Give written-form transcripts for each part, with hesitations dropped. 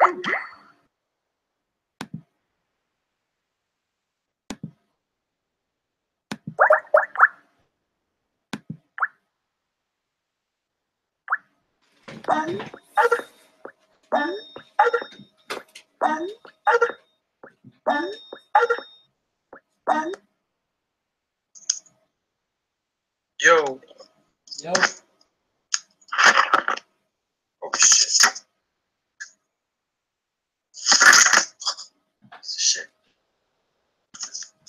Yo. Yo. Oh shit. Shit.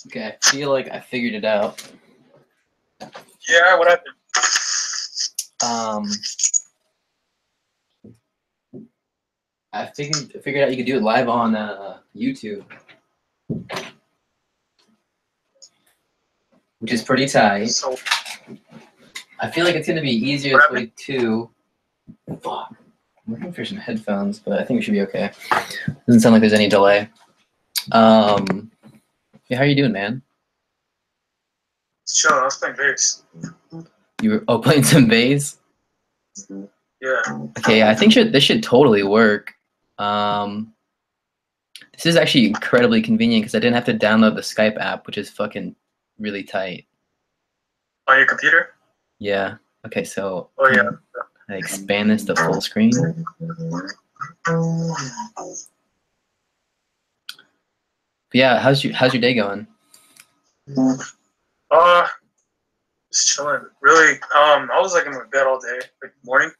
Okay, I feel like I figured it out. Yeah, what happened? I figured out you could do it live on YouTube, which is pretty tight. So, I feel like it's gonna be easier this way too. Fuck. I'm looking for some headphones, but I think we should be okay. Doesn't sound like there's any delay. Yeah, how are you doing, man? sure, I was playing bass. You were playing some bass? Yeah. Okay, I think this should totally work. This is actually incredibly convenient because I didn't have to download the Skype app, which is fucking really tight. On your computer? Yeah. Okay, so Oh yeah. I expand this to full screen. But yeah, how's your day going? Just chilling. Really, I was like in my bed all day, like morning.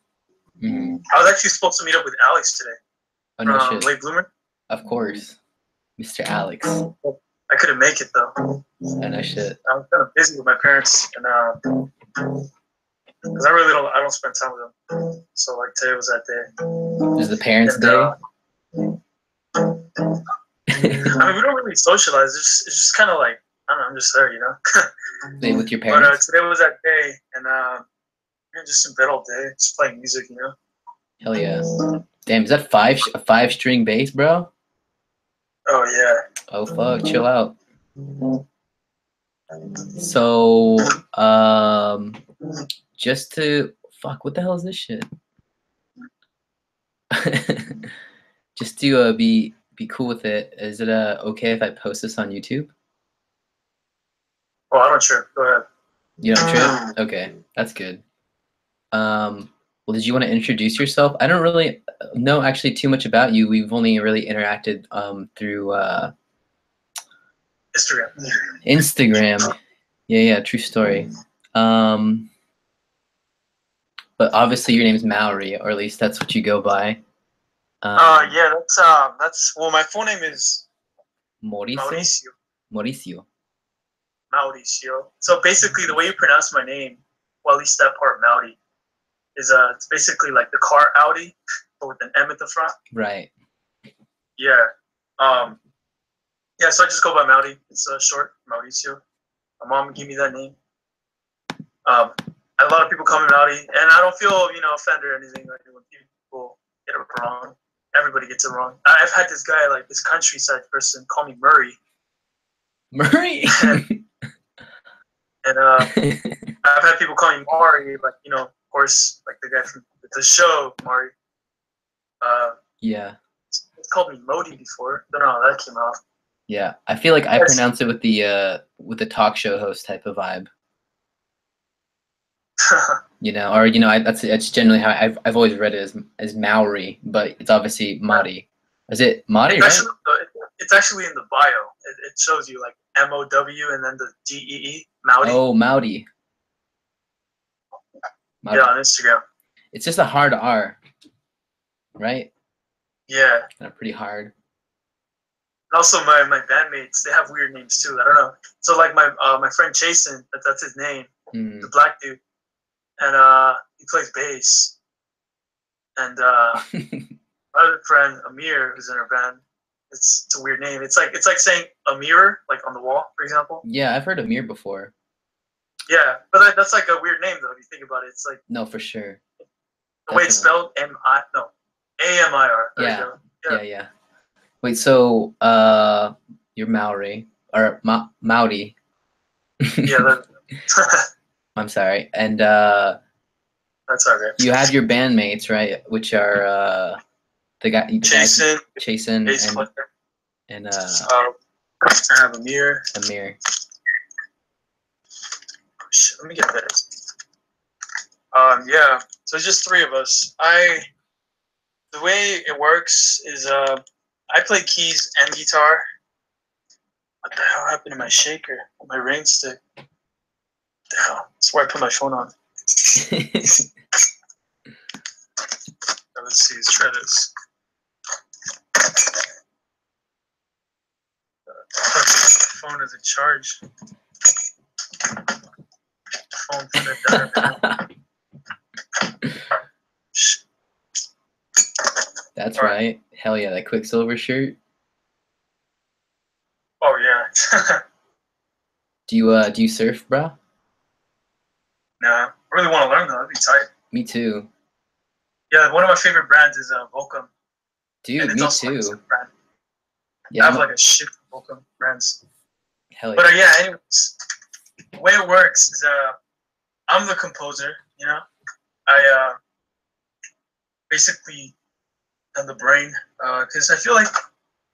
Mm-hmm. I was actually supposed to meet up with Alex today. Oh no shit. Late bloomer. Of course, Mr. Alex. I couldn't make it though. Oh no shit. I was kind of busy with my parents, and because I don't spend time with them. So like today was that day. Is the parents' And, day? I mean, we don't really socialize. It's just kind of like, I don't know, I'm just there, you know. Day with your parents. But today was that day, and just in bed all day, just playing music, you know. Hell yeah! Damn, is that a 5-string bass, bro? Oh yeah. Oh fuck, chill out. So, just to fuck, what the hell is this shit? Just to be cool with it, is it okay if I post this on YouTube? Oh, I don't trip. Go ahead. You don't trip? Okay, that's good. Well, did you want to introduce yourself? I don't really know actually too much about you. We've only really interacted through Instagram. Yeah, true story. But obviously your name is Mauri, or at least that's what you go by. Yeah, that's well, my full name is Mauricio. Mauricio. So basically, the way you pronounce my name, well, at least that part, Mauri, is it's basically like the car Audi, but with an M at the front. Right. Yeah. Yeah. So I just go by Mauri. It's short, Mauricio. My mom gave me that name. A lot of people call me Mauri, and I don't feel offended or anything like when people get it wrong. Everybody gets it wrong. I've had this guy, like this countryside person, call me Murray. Murray. And I've had people call me Mauri, like of course, like the guy from the show, Mauri. Yeah. It's called me Modi before. Don't know how that came out. Yeah, I feel like I pronounce it with the talk show host type of vibe. That's generally how I've always read it as Mauri, but it's obviously Mauri. Is it Mauri, right? It's actually in the bio. It shows you like MOW and then the DEE, Mauri. Oh, Mauri. Yeah, on Instagram. It's just a hard R, right? Yeah. Kind of pretty hard. And also my bandmates, they have weird names too. I don't know. So like my friend Jason, that's his name, the black dude, and he plays bass. And my other friend Amir, who's in our band, it's a weird name. It's like saying a mirror, like on the wall, for example. Yeah, I've heard Amir before. Yeah, but that's like a weird name though. If you think about it, it's like no, for sure. The way it's spelled, A-M-I-R. Yeah. Wait, so you're Mauri or Mauri? Yeah. I'm sorry, and that's all right. You have your bandmates, right? Which are Jason, bass player. And I have Amir. Let me get that. Yeah. So it's just three of us. The way it works is I play keys and guitar. What the hell happened to my shaker? My rain stick. What the hell? That's where I put my phone on. Let's see. Let's try this. The phone isn't charged. Phone for the That's right. Hell yeah, that Quicksilver shirt. Oh yeah. Do you surf, bro? Nah, I really want to learn though. That'd be tight. Me too. Yeah, one of my favorite brands is Volcom. Dude, me too. Yeah, I have like a shit of Volcom brands. Hell yeah. But yeah, anyways, the way it works is I'm the composer. You know, I basically am the brain because I feel like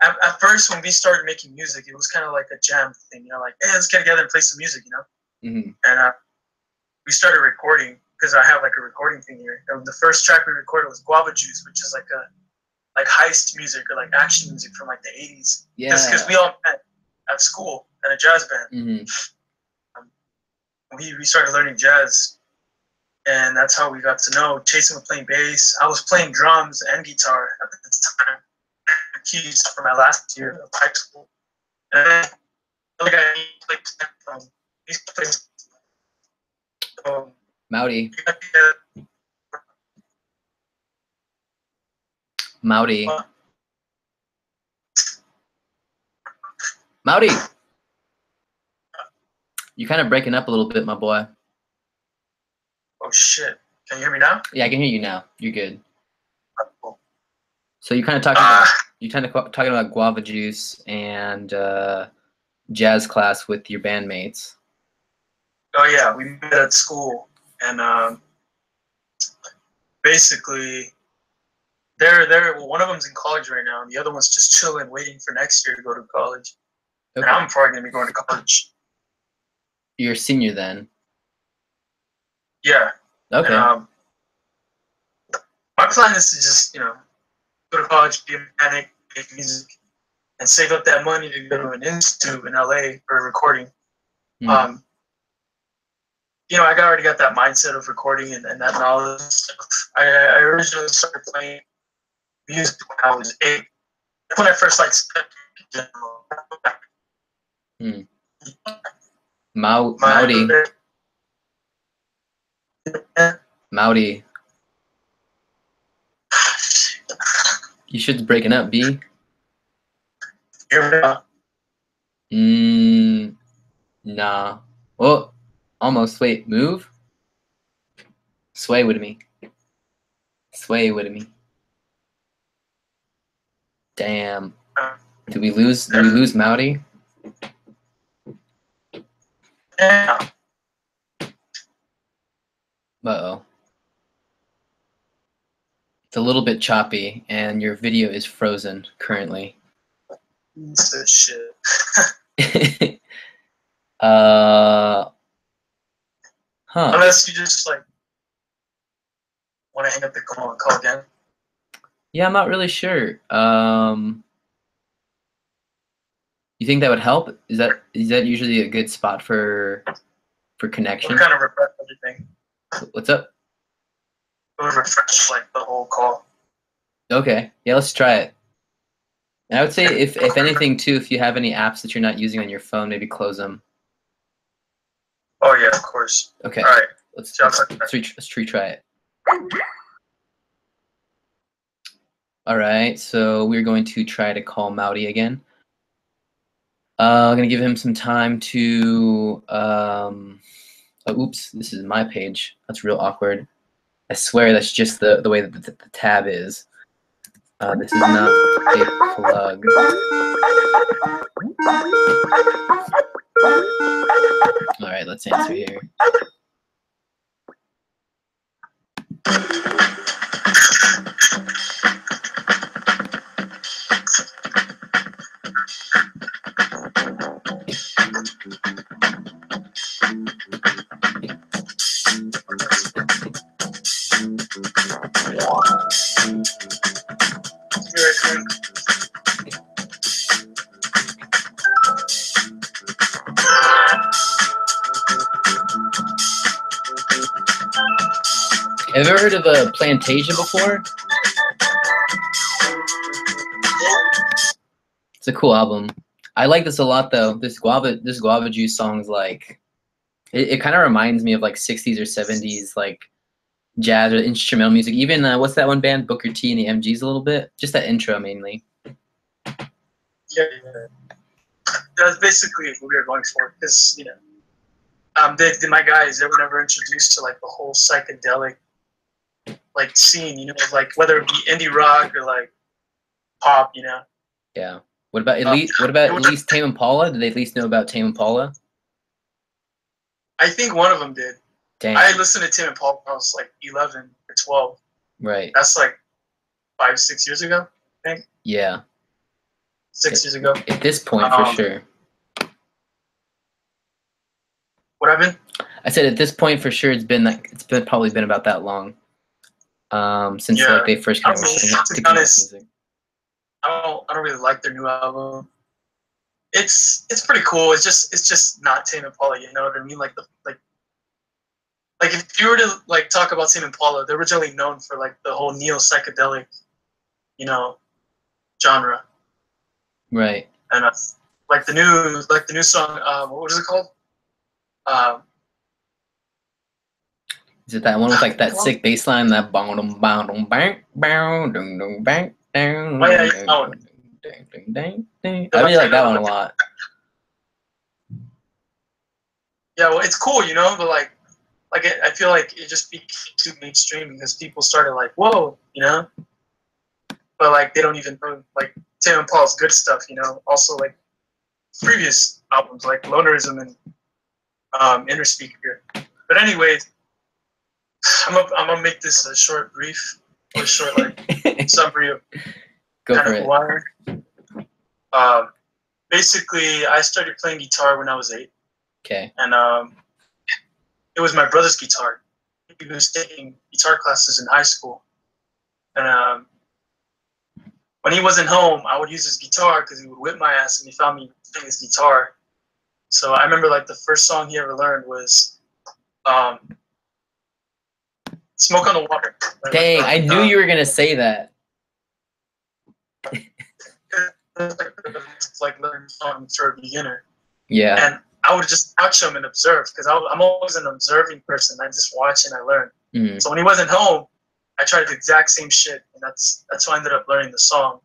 at first when we started making music, it was kind of like a jam thing. You know, like hey, let's get together and play some music. You know, and we started recording because I have like a recording thing here. And the first track we recorded was Guava Juice, which is like heist music or like action music from like the 80s. Yeah. Because we all met at school at a jazz band. We started learning jazz, and that's how we got to know. Jason was playing bass. I was playing drums and guitar at the time. Keys for my last year of high school. And then the guy he played Mauri. You're kind of breaking up a little bit, my boy. Oh shit! Can you hear me now? Yeah, I can hear you now. You're good. Cool. So you're kind of talking about Guava Juice and jazz class with your bandmates. Oh yeah, we met at school, and basically, well, one of them's in college right now, and the other one's just chilling, waiting for next year to go to college. Okay. And I'm probably gonna be going to college. You're a senior then. Yeah. Okay. And, my plan is to just go to college, be a mechanic, make music, and save up that money to go to an institute in LA for recording. I already got that mindset of recording and that knowledge. I originally started playing music when I was 8. When I first Mauri. You shit's breaking up, B. Nah. Oh, almost. Wait, move? Sway with me. Damn. Did we lose Mauri? Uh-oh. It's a little bit choppy, and your video is frozen currently. Shit. Unless you just want to hang up the call and call again. Yeah, I'm not really sure. You think that would help? Is that usually a good spot for connection? We'll kind of refresh everything. What's up? We'll refresh the whole call. Okay. Yeah, let's try it. And I would say if anything too, if you have any apps that you're not using on your phone, maybe close them. Oh yeah, of course. Okay. All right. Let's retry it. All right. So we're going to try to call Mauri again. I'm gonna give him some time to. Oops, this is my page. That's real awkward. I swear that's just the way that the tab is. This is not a plug. All right, let's answer here. Have you ever heard of Plantasia before? It's a cool album. I like this a lot though. This guava juice song's like, it kind of reminds me of like 60s or 70s like jazz or instrumental music. Even what's that one band, Booker T and the MGs a little bit. Just that intro mainly. Yeah. That's basically what we were going for, because my guys, they were never introduced to like the whole psychedelic like scene, like whether it be indie rock or like pop, Yeah. What about at least Tame Impala? Did they at least know about Tame Impala? I think one of them did. Dang. I listened to Tame Impala when I was like 11 or 12. Right. That's like 5-6 years ago, I think. Yeah. 6 years ago. At this point, for sure. What happened? I said at this point, for sure, it's probably been about that long. Since like they first kind of to be honest, music. I don't really like their new album. It's pretty cool. It's just not Tame Impala. You know what I mean? Like if you were to like talk about Tame Impala, they're originally known for like the whole neo psychedelic, genre. Right. And like the new song, what is it called? Is it that one with like that sick bass line, that bang dum bang dum bang bang dum dum bang down? Oh yeah, that one. I really like that one a lot. Yeah, well, it's cool, but like I feel like it just became too mainstream because people started like, whoa, but like they don't even know like Tame Impala's good stuff, Also like previous albums like Lonerism and Inner Speaker. But anyways, I'm gonna make this a short like summary of Go kind for of it. who I am. Basically, I started playing guitar when I was 8. Okay. And it was my brother's guitar. He was taking guitar classes in high school, and when he wasn't home, I would use his guitar because he would whip my ass, and he found me playing his guitar. So I remember like the first song he ever learned was Smoke on the Water. Dang, I knew you were gonna say that. It's like learning songs for a beginner. Yeah. And I would just watch him and observe because I'm always an observing person. I just watch and I learn. Mm-hmm. So when he wasn't home, I tried the exact same shit, and that's how I ended up learning the song.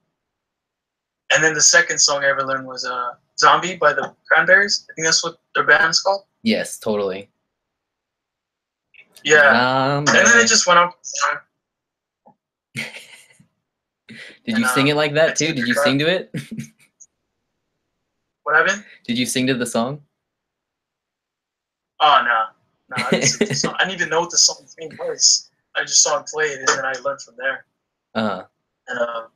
And then the second song I ever learned was "Zombie" by the Cranberries. I think that's what their band's called. Yes, totally. Yeah, and then it just went on. Did you sing it like that too? Did you sing to it? What happened? Did you sing to the song? Oh no, I didn't sing the song. I didn't even know what the song's name was. I just saw him play it, and then I learned from there. And it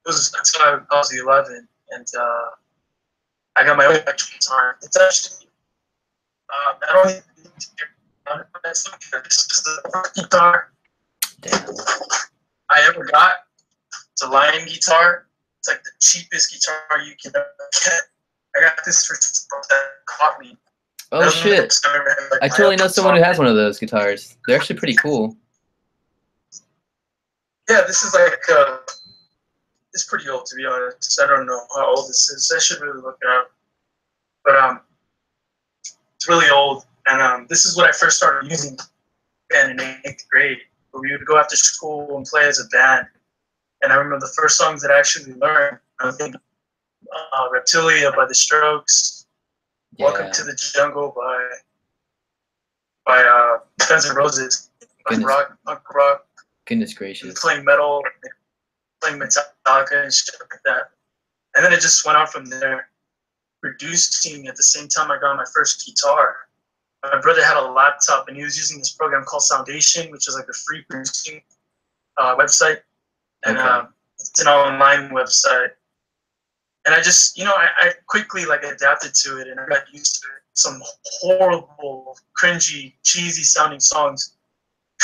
was until I was 11, and I got my own electric guitar. It's actually I don't even this is the first guitar I ever got. It's a Lion guitar. It's like the cheapest guitar you can ever get. I got this for that caught me. Oh shit! I totally know someone who has one of those guitars. They're actually pretty cool. Yeah, this is like it's pretty old to be honest. I don't know how old this is. I should really look it up. But it's really old, and this is what I first started using in 8th grade. Where we would go after school and play as a band. And I remember the first songs that I actually learned. I think "Reptilia" by The Strokes, yeah. "Welcome to the Jungle" by Guns N' Roses, punk rock. Goodness gracious. Playing metal, playing Metallica and shit like that. And then it just went on from there. Producing at the same time I got my first guitar. My brother had a laptop and he was using this program called Soundation, which is like a free producing website. And it's an online website. And I just, I quickly like adapted to it and I got used to it. Some horrible, cringy, cheesy sounding songs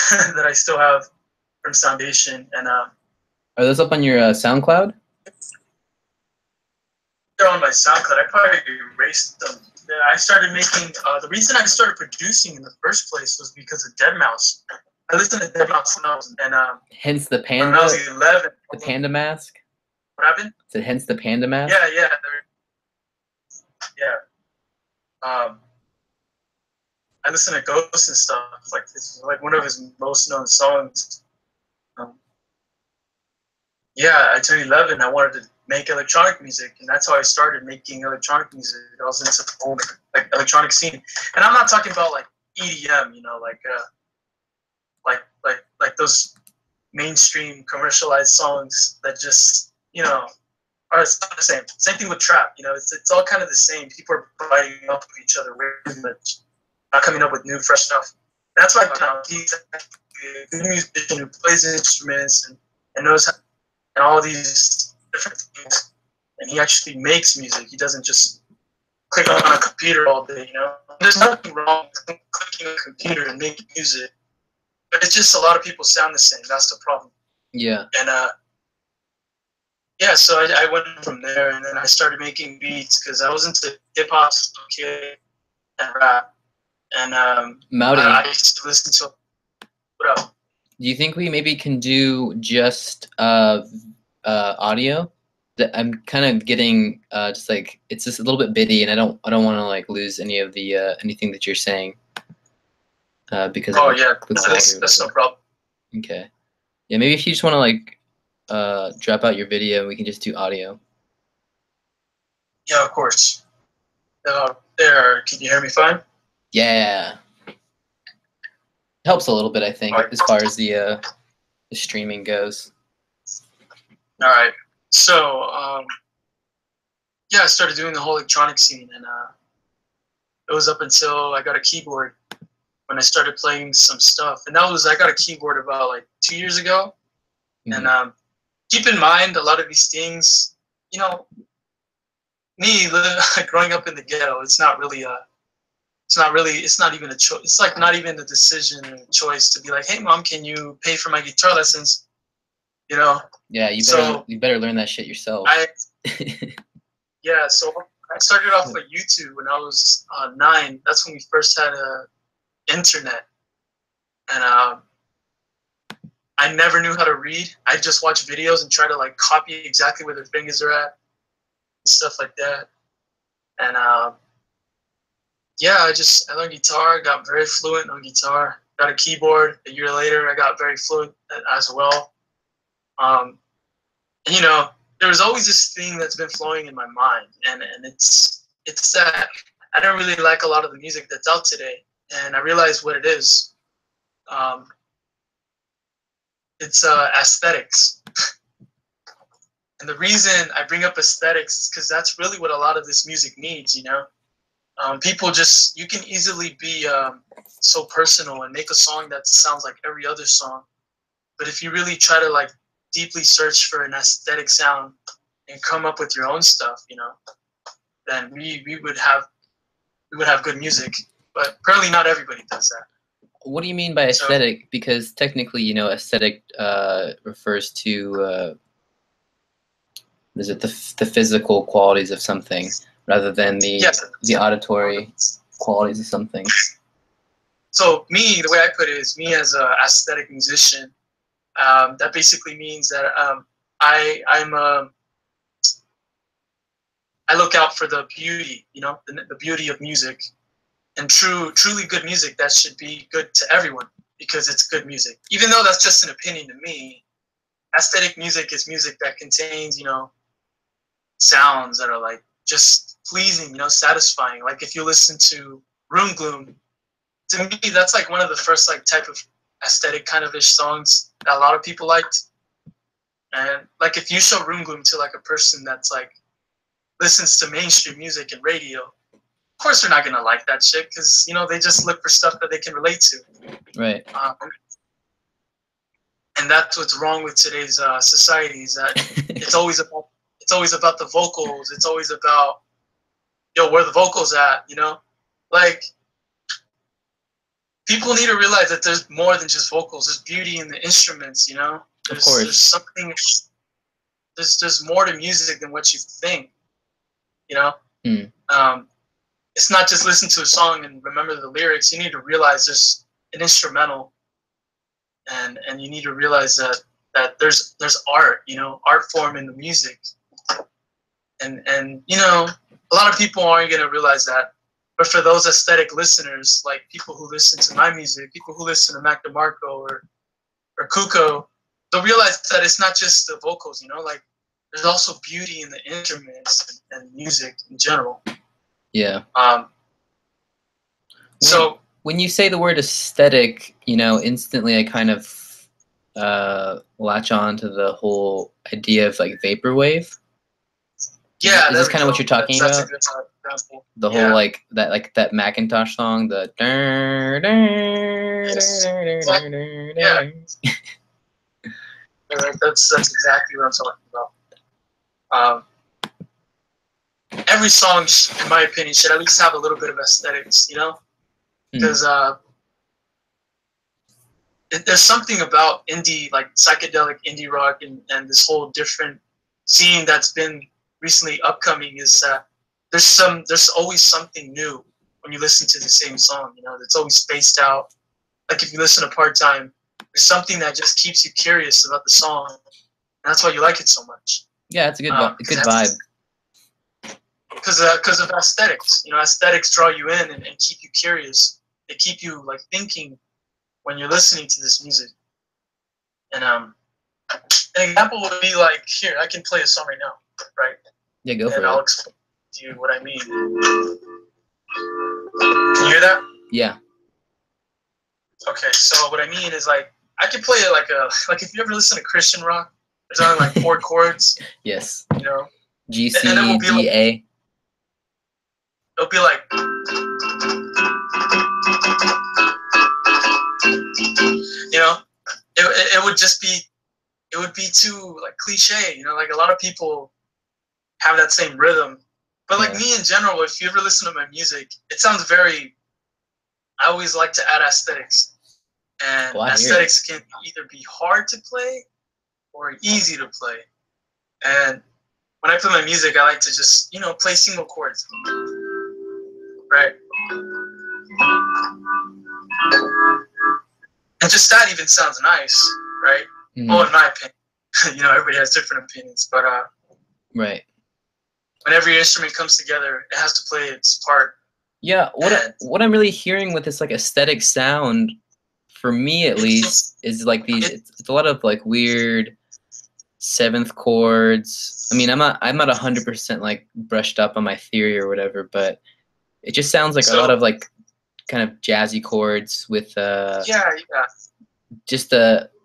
that I still have from Soundation. And are those up on your SoundCloud? They're on my SoundCloud. I probably erased them. I started making, the reason I started producing in the first place was because of deadmau5. I listened to Dead Mouse Snows, and hence the when I panda. was 11. The panda mask. What happened? So hence the panda mask. Yeah. I listened to Ghost and stuff. Like it's like one of his most known songs. I turned 11. I wanted to make electronic music, and that's how I started making electronic music. I was into the whole like electronic scene, and I'm not talking about like EDM, like those mainstream commercialized songs that just are the same. Same thing with trap. It's all kind of the same. People are providing up with each other, but not coming up with new, fresh stuff. That's why he's a good musician who plays instruments and knows how, and all these different things. And he actually makes music. He doesn't just click on a computer all day. There's nothing wrong with clicking on a computer and making music, but it's just a lot of people sound the same. That's the problem. Yeah. And so I went from there, and then I started making beats because I was into hip hop kid and rap. And Mauri, I used to listen to. What up? Do you think we maybe can do just audio? I'm kind of getting just like it's just a little bit bitty, and I don't want to like lose any of the anything that you're saying because. Oh yeah, that's no problem. Okay, yeah, maybe if you just want to like drop out your video, we can just do audio. Yeah, of course. There, can you hear me fine? Yeah, helps a little bit, I think, as far as the streaming goes. All right. So, I started doing the whole electronic scene, and it was up until I got a keyboard when I started playing some stuff. And I got a keyboard about like 2 years ago. Mm-hmm. And keep in mind, a lot of these things, me growing up in the ghetto, it's not even a choice. It's like not even a decision or a choice to be like, hey, Mom, can you pay for my guitar lessons? Yeah, you better learn that shit yourself. So I started off with YouTube when I was 9. That's when we first had internet. And I never knew how to read. I just watch videos and try to like copy exactly where their fingers are at and stuff like that. And I learned guitar, got very fluent on guitar, got a keyboard. A year later, I got very fluent as well. And there was always this thing that's been flowing in my mind, and it's that I don't really like a lot of the music that's out today, and I realized what it is. It's aesthetics. And the reason I bring up aesthetics is because that's really what a lot of this music needs, People you can easily be so personal and make a song that sounds like every other song. But if you really try to like deeply search for an aesthetic sound and come up with your own stuff, then we would have good music. But apparently not everybody does that. What do you mean by aesthetic? Because technically, aesthetic refers to is it the physical qualities of something rather than the auditory qualities of something. So me, the way I put it is me as an aesthetic musician. That basically means that I look out for the beauty, the beauty of music, and truly good music that should be good to everyone because it's good music. Even though that's just an opinion to me, aesthetic music is music that contains, sounds that are like just pleasing, satisfying. Like if you listen to Gloom, to me that's like one of the first like type of aesthetic kind of ish songs that a lot of people liked. And like if you show Gloom to like a person that's like listens to mainstream music and radio, of course they're not gonna like that shit because they just look for stuff that they can relate to. Right. And that's what's wrong with today's society is that it's always about the vocals. It's always about where the vocals at. Like people need to realize that there's more than just vocals. There's beauty in the instruments. There's something. There's more to music than what you think. It's not just listen to a song and remember the lyrics. You need to realize there's an instrumental and you need to realize that there's art, art form in the music, and a lot of people aren't gonna realize that. But for those aesthetic listeners, like people who listen to my music, people who listen to Mac DeMarco or Kuko, they'll realize that it's not just the vocals, like there's also beauty in the instruments and music in general. Yeah. So when you say the word aesthetic, instantly I kind of latch on to the whole idea of like vaporwave. Yeah, is this kind of what you're talking that's about? A good example. The whole like that Macintosh song, the yeah. That's exactly what I'm talking about. Every song, in my opinion, should at least have a little bit of aesthetics, because there's something about indie, like psychedelic indie rock, and this whole different scene that's been recently upcoming, is that there's always something new when you listen to the same song. It's always spaced out. Like if you listen to Part Time, there's something that just keeps you curious about the song, and that's why you like it so much. Yeah, it's a good vibe. Because of aesthetics, aesthetics draw you in and keep you curious. They keep you like thinking when you're listening to this music. And an example would be like, here, I can play a song right now, right? Yeah, go for it. And I'll explain to you what I mean. Can you hear that? Yeah. Okay, so what I mean is like I can play it like if you ever listen to Christian rock, there's only like 4 chords. Yes. G, C, D, A. It'll be like, it would just be, it would be too like cliche, like a lot of people have that same rhythm. But like me in general, if you ever listen to my music, it sounds very, I always like to add aesthetics. And aesthetics can either be hard to play or easy to play. And when I play my music, I like to just, play single chords. Right? And just that even sounds nice, right? Mm-hmm. Oh, in my opinion. Everybody has different opinions, but right. When every instrument comes together, it has to play its part. Yeah, what I'm really hearing with this like aesthetic sound, for me at least, is like it's a lot of like weird 7th chords. I mean, I'm not 100% like brushed up on my theory or whatever, but it just sounds like a lot of like kind of jazzy chords with just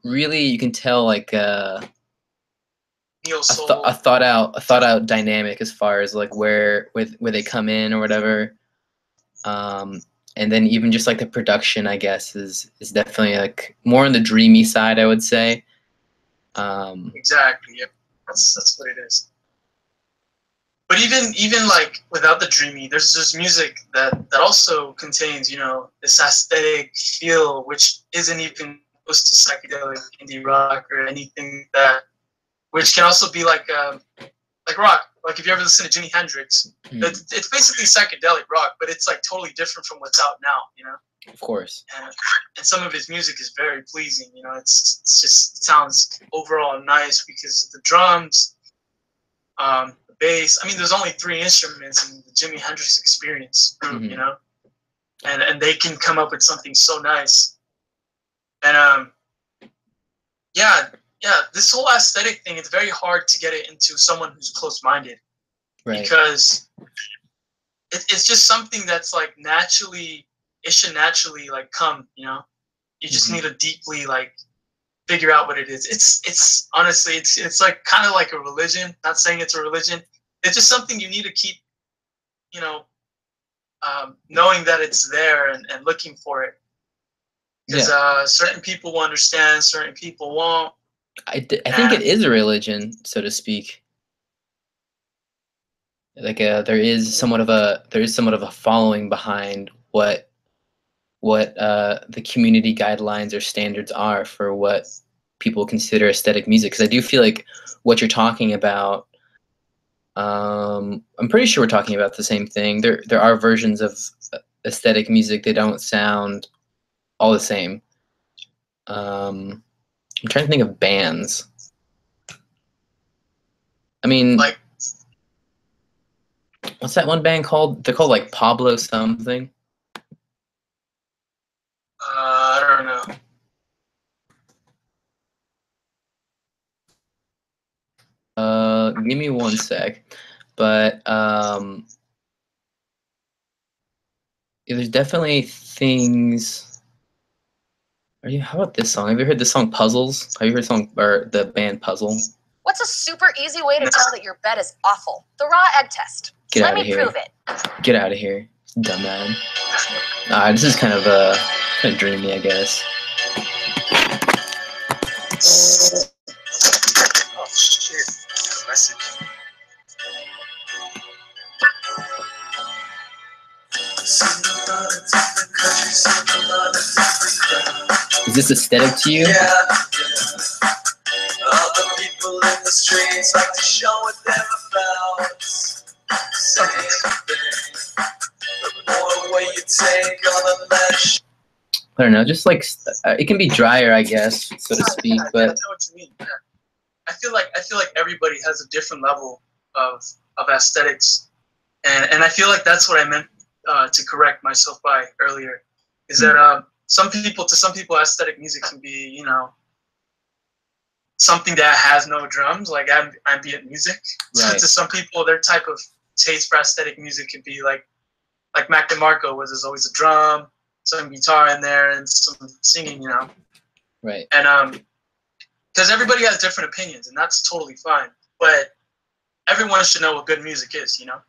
really, you can tell like a thought out dynamic as far as like where they come in or whatever. And then even just like the production, I guess, is definitely like more on the dreamy side, I would say. Exactly. Yep. That's what it is. But even like without the dreamy, there's music that also contains, this aesthetic feel, which isn't even close to psychedelic indie rock or anything that, which can also be like rock. Like if you ever listen to Jimi Hendrix, it's basically psychedelic rock, but it's like totally different from what's out now, Of course. And some of his music is very pleasing, it's just, it sounds overall nice because of the drums, the bass. I mean, there's only 3 instruments in the Jimi Hendrix Experience group, and they can come up with something so nice. And this whole aesthetic thing, it's very hard to get it into someone who's close-minded. Right. Because it's just something that's like it should naturally like come, You just need to deeply like figure out what it is. It's honestly, it's like kind of like a religion. Not saying it's a religion. It's just something you need to keep, knowing that it's there and looking for it. Because certain people will understand, certain people won't. I think it is a religion, so to speak. Like there is somewhat of a following behind what the community guidelines or standards are for what people consider aesthetic music. Because I do feel like what you're talking about, I'm pretty sure we're talking about the same thing. There are versions of aesthetic music that don't sound all the same. I'm trying to think of bands. I mean, Like, what's that one band called? They're called like Pablo something. I don't know. Give me one sec. But yeah, there's definitely things. How about this song? Have you heard the song Puzzles? Have you heard the song or the band Puzzle? What's a super easy way to tell that your bed is awful? The raw egg test. Get Let out of me here. prove it. Get out of here, dumb man. This is kind of dreamy, I guess. Oh shit! Message. Is this aesthetic to you? Yeah. All the people in the streets like to show what they're about. The more way you take on the less. I don't know, just like it can be drier, I guess, so to speak. But I know what you mean. Yeah. I feel like everybody has a different level of aesthetics, and I feel like that's what I meant to correct myself by earlier, is that some people aesthetic music can be, you know, something that has no drums, like ambient music. Right. To some people, their type of taste for aesthetic music could be like Mac DeMarco, where there's always a drum, some guitar in there, and some singing, you know. Right. And because everybody has different opinions, and that's totally fine. But everyone should know what good music is, you know.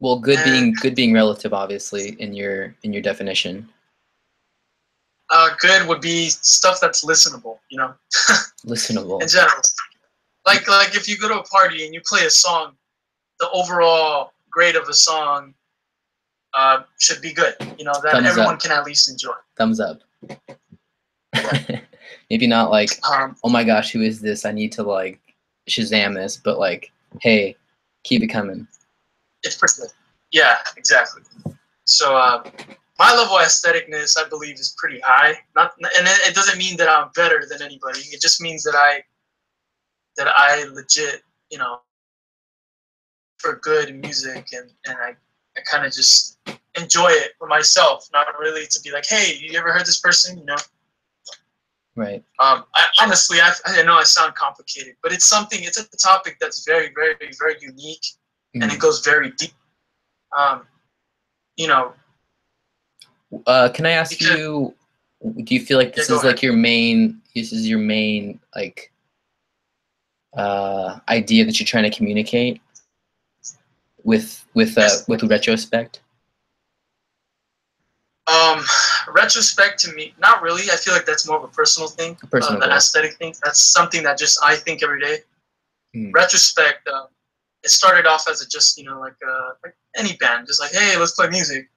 Well, good being relative, obviously, in your definition. Good would be stuff that's listenable, you know. Listenable. In general, like if you go to a party and you play a song, the overall grade of a song should be good, you know, that everyone can at least enjoy. Thumbs up. Maybe not like, oh my gosh, who is this? I need to like Shazam this, but like, hey, keep it coming. It's pretty good. Yeah, exactly. So my level of aestheticness, I believe, is pretty high. And it doesn't mean that I'm better than anybody. It just means that I legit, you know, for good music, and I kind of just enjoy it for myself, not really to be like, hey, you ever heard this person, you know? Right. Honestly, I know I sound complicated, but it's a topic that's very, very, very unique, and it goes very deep. You know. Can I ask you? Do you feel like this is like your main? This is your main like idea that you're trying to communicate with Retrospect? Retrospect to me, not really. I feel like that's more of a personal thing. The aesthetic thing. That's something that just I think every day. Retrospect. It started off as just, you know, like any band, just like, hey, let's play music.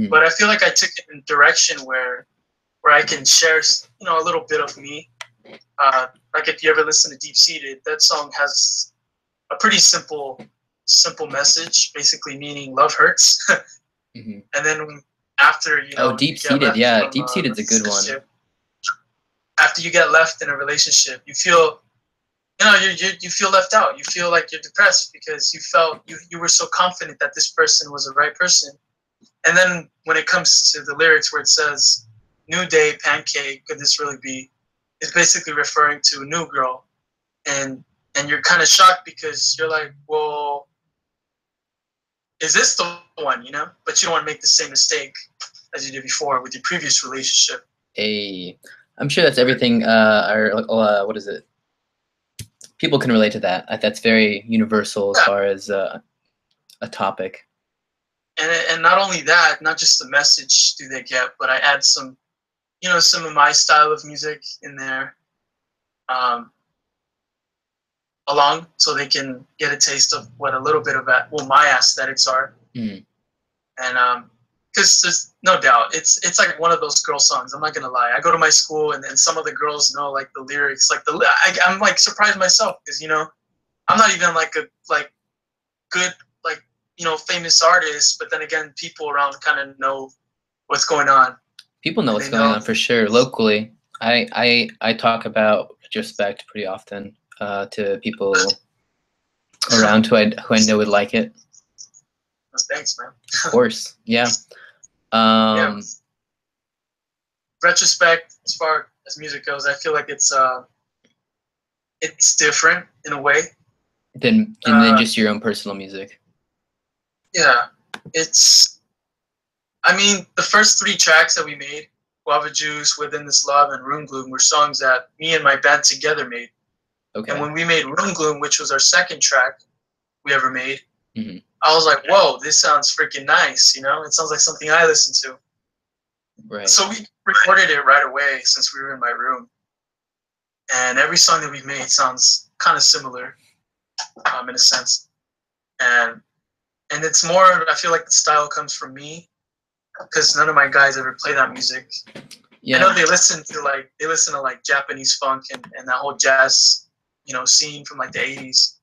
But I feel like I took it in a direction where I can share, you know, a little bit of me. Like if you ever listen to Deep Seated, that song has a pretty simple message, basically meaning love hurts. And then after, you know, Deep Seated, yeah, Deep Seated's a good one. After you get left in a relationship, you feel, you know, you feel left out. You feel like you're depressed because you felt you were so confident that this person was the right person. And then when it comes to the lyrics where it says, new day, pancake, could this really be? It's basically referring to a new girl. And you're kind of shocked because you're like, well, is this the one, you know? But you don't want to make the same mistake as you did before with your previous relationship. I'm sure that's everything, what is it? People can relate to that. That's very universal as far as a topic. And not only that, not just the message do they get, but I add some, you know, some of my style of music in there along, so they can get a taste of what a little bit of that, well, my aesthetics are. And because there's no doubt, it's like one of those girl songs. I'm not gonna lie. I go to my school, and then some of the girls know like the lyrics, like I'm like surprised myself because, you know, I'm not even like a good, you know, famous artist, but then again, people around kind of know what's going on. People know what's going on for sure. Locally, I talk about Retrospect pretty often to people around who I know would like it. Thanks, man. Of course, yeah. Yeah. Retrospect, as far as music goes, I feel like it's different in a way than just your own personal music. Yeah, I mean, the first 3 tracks that we made, Guava Juice, Within This Love, and Room Gloom, were songs that me and my band together made. Okay. And when we made Room Gloom, which was our second track we ever made, mm-hmm. I was like, whoa, this sounds freaking nice, you know? It sounds like something I listen to. Right. So we recorded it right away since we were in my room. And every song that we made sounds kind of similar, in a sense. And it's more, I feel like the style comes from me, because none of my guys ever play that music. Yeah. I know they listen to Japanese funk and that whole jazz, scene from like the 80s,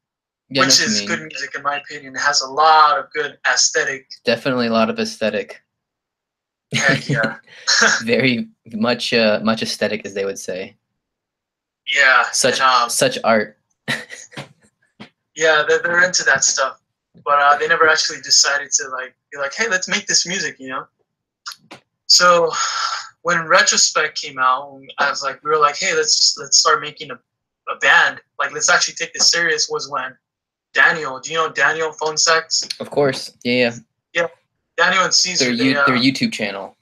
yeah, which is good music in my opinion. It has a lot of good aesthetic. Definitely a lot of aesthetic. Heck yeah. Very much aesthetic, as they would say. Yeah. Such art. Yeah, they're into that stuff, but they never actually decided to be like, hey, let's make this music, So when Retrospect came out, I was like, we were like, hey, let's start making a band. Like, let's actually take this serious. Was when Daniel, do you know Daniel Phone Sex? Of course, yeah. Yeah, Daniel and Caesar. Their YouTube channel.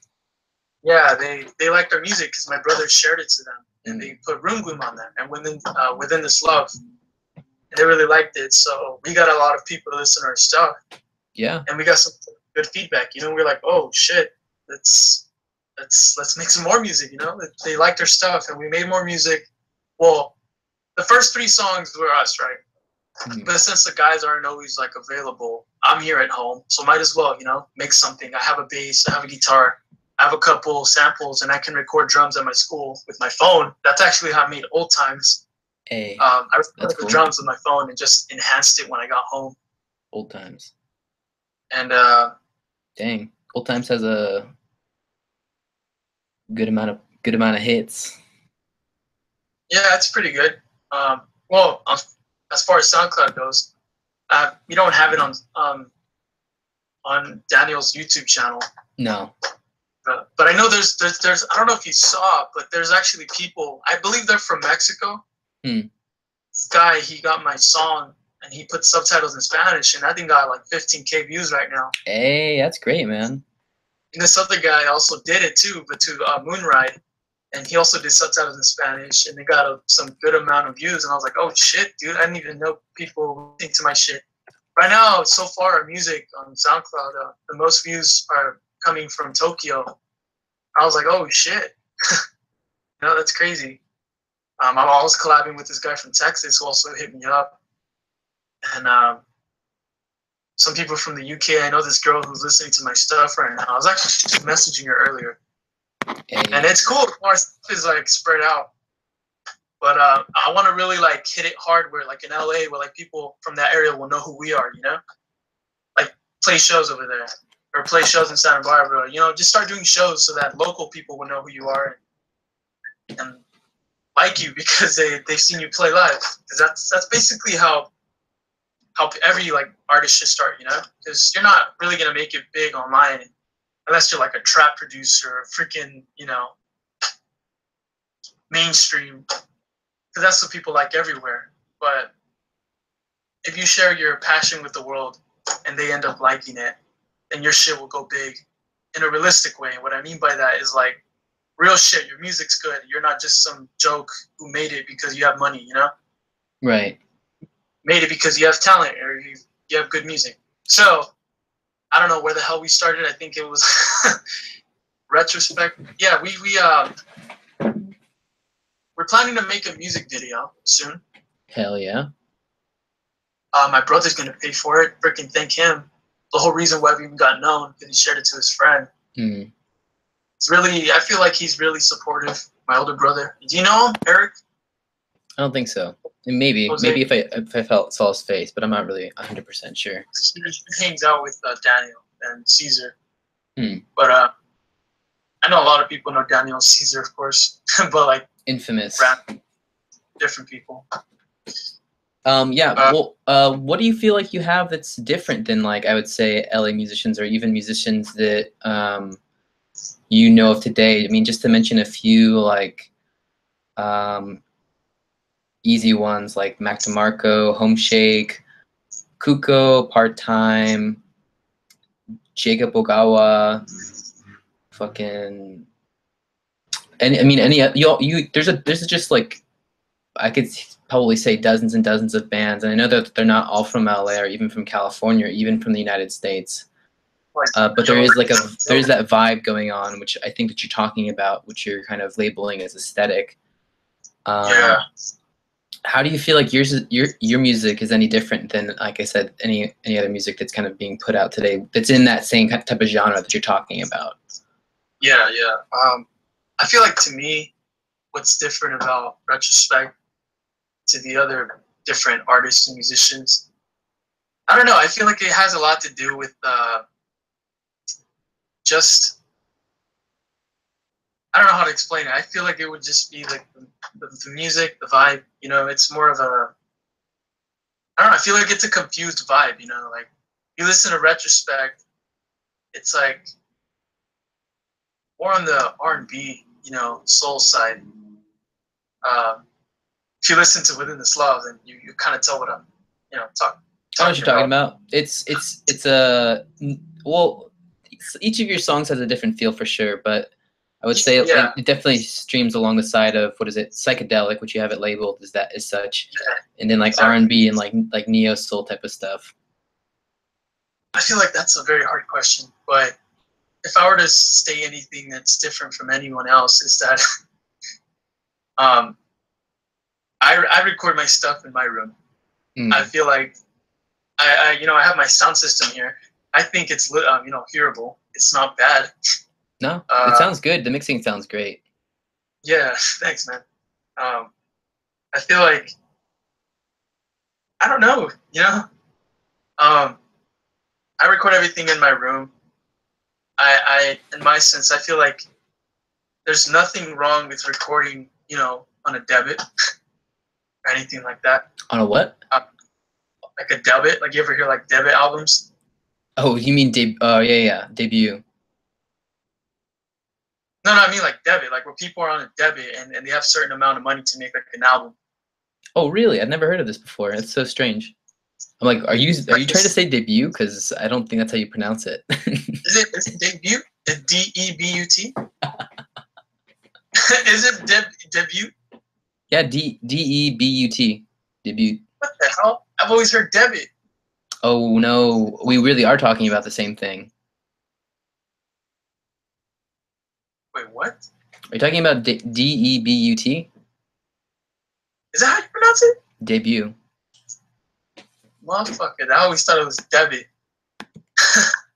Yeah, they liked our music because my brother shared it to them, and they put Room Gloom on that, and Within This Love. And they really liked it, so we got a lot of people to listen to our stuff. Yeah. And we got some good feedback. We're like, oh shit, let's make some more music. They liked our stuff, and we made more music. Well, the first 3 songs were us, right? Mm-hmm. But since the guys aren't always available, I'm here at home, so might as well, make something. I have a bass, I have a guitar, I have a couple samples, and I can record drums at my school with my phone. That's actually how I made Old Times. Hey, I recorded the drums with my phone and just enhanced it when I got home. Old Times. And dang, Old Times has a good amount of hits. Yeah, it's pretty good. Well, as far as SoundCloud goes, we don't have it on Daniel's YouTube channel. No. But I know there's I don't know if you saw, but there's actually people. I believe they're from Mexico. This guy, he got my song and he put subtitles in Spanish, and I think got like 15K views right now. Hey, that's great, man. And this other guy also did it too, but to Moonride, and he also did subtitles in Spanish, and they got some good amount of views. And I was like, oh shit, dude, I didn't even know people listening to my shit. Right now, so far, our music on SoundCloud, the most views are coming from Tokyo. I was like, oh shit, that's crazy. I'm always collabing with this guy from Texas who also hit me up. And some people from the UK. I know this girl who's listening to my stuff right now. I was actually messaging her earlier. And it's cool. Our stuff is spread out. But I want to really hit it hard where in LA where people from that area will know who we are, play shows over there or play shows in Santa Barbara, just start doing shows so that local people will know who you are and like you because they've seen you play live. Because that's basically how every artist should start, because you're not really gonna make it big online unless you're a trap producer or freaking mainstream, because that's what people like everywhere. But if you share your passion with the world and they end up liking it, then your shit will go big in a realistic way. And what I mean by that is real shit. Your music's good. You're not just some joke who made it because you have money, Right. Made it because you have talent or you have good music. So I don't know where the hell we started. I think it was Retrospect. Yeah, we're planning to make a music video soon. Hell yeah. My brother's gonna pay for it. Freaking thank him. The whole reason why we even got known because he shared it to his friend. It's really, I feel like he's really supportive. My older brother. Do you know him, Eric? I don't think so. Maybe if I saw his face, but I'm not really 100% sure. He hangs out with Daniel and Caesar. But I know a lot of people know Daniel Caesar, of course, but like infamous, different people. Yeah. What do you feel like you have that's different than, like, I would say LA musicians or even musicians that you know of today? I mean, just to mention a few, like easy ones like Mac DeMarco, Home Shake, Kuko, Part Time, Jacob Ogawa, fucking. And I mean, there's just like, I could probably say dozens and dozens of bands, and I know that they're not all from LA or even from California or even from the United States. But there is like there's that vibe going on, which I think that you're talking about, which you're kind of labeling as aesthetic. Yeah. How do you feel like your music is any different than, like I said, any other music that's kind of being put out today that's in that same type of genre that you're talking about? Yeah. I feel like, to me, what's different about Retrospect to the other different artists and musicians, I don't know. I feel like it has a lot to do with just, I don't know how to explain it. I feel like it would just be like the music, the vibe. You know, it's more of a, I don't know. I feel like it's a confused vibe. You know, like you listen to Retrospect, it's like more on the R&B, you know, soul side. If you listen to Within This Love, then you kind of tell what I'm, you know, talking. I know what you're talking about. It's a, well, each of your songs has a different feel for sure, but I would say it definitely streams along the side of, what is it, psychedelic, which you have it labeled as such, and then like R&B and like neo soul type of stuff. I feel like that's a very hard question, but if I were to say anything that's different from anyone else, is that I record my stuff in my room. I feel like I have my sound system here. I think it's hearable. It's not bad. No, it sounds good. The mixing sounds great. Yeah, thanks, man. I feel like, I don't know, you know. I record everything in my room. In my sense, I feel like there's nothing wrong with recording, you know, on a debit or anything like that. On a what? Like a debit. Like, you ever hear like debit albums? Oh, you mean debut? No, I mean like debit, like where people are on a debit and they have a certain amount of money to make like an album. Oh, really? I've never heard of this before. It's so strange. I'm like, are you trying to say debut? Because I don't think that's how you pronounce it. Is it debut? D-E-B-U-T? Is it debut? Yeah, D-E-B-U-T. Debut. What the hell? I've always heard debit. Oh, no. We really are talking about the same thing. Wait, what? Are you talking about D-E-B-U-T? Is that how you pronounce it? Debut. Motherfucker, I always thought it was debit.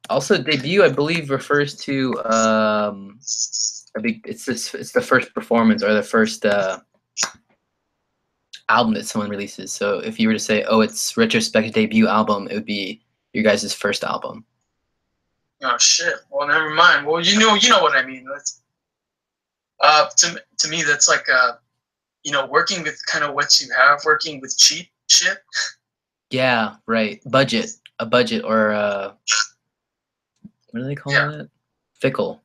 Also, debut, I believe, refers to it's the first performance or the first album that someone releases. So if you were to say, oh, it's Retrospect debut album, it would be your guys' first album. Oh shit. Well, never mind. Well, you know what I mean. That's to me, that's like working with kind of what you have, working with cheap shit. Yeah, right. A budget, or what do they call that? Fickle.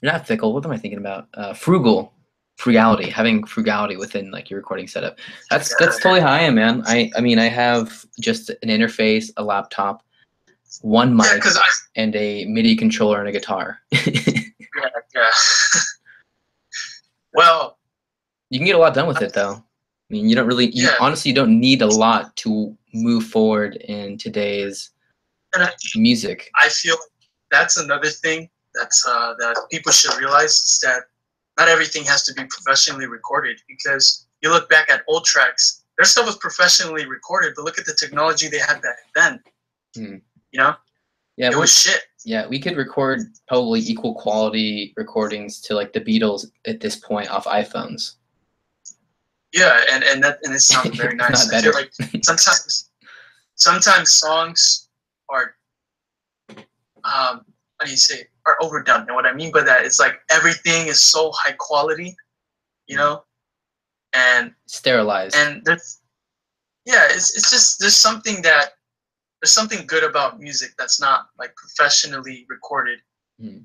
Not fickle. What am I thinking about? Frugality. Having frugality within like your recording setup. That's totally how I am, man. I mean, I have just an interface, a laptop, one mic, and a MIDI controller and a guitar. Yeah. Well, you can get a lot done with it, though. I mean, you don't really. Honestly, you don't need a lot to move forward in today's music. I feel that's another thing that people should realize, is that not everything has to be professionally recorded, because you look back at old tracks, their stuff was professionally recorded, but look at the technology they had back then. You know? Yeah, it was shit. Yeah, we could record probably equal quality recordings to like the Beatles at this point off iPhones. Yeah, and it sounds very nice. I feel like sometimes songs are are overdone. And what I mean by that is like everything is so high quality, you know, and sterilized. And it's just there's something good about music that's not like professionally recorded,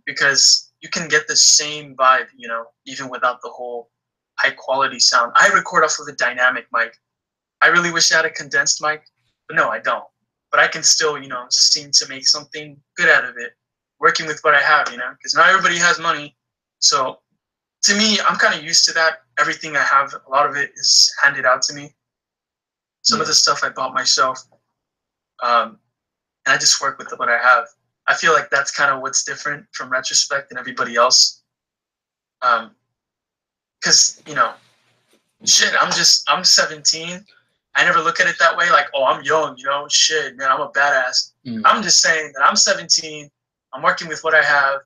because you can get the same vibe, you know, even without the whole high quality sound. I record off of a dynamic mic. I really wish I had a condensed mic, but no, I don't. But I can still, you know, seem to make something good out of it, working with what I have, you know, because not everybody has money. So to me, I'm kind of used to that. Everything I have, a lot of it is handed out to me. Some of the stuff I bought myself, and I just work with what I have. I feel like that's kind of what's different from Retrospect and everybody else. Because, you know, shit, I'm 17. I never look at it that way, like, oh, I'm young, you know, shit, man, I'm a badass. I'm just saying that I'm 17, I'm working with what I have,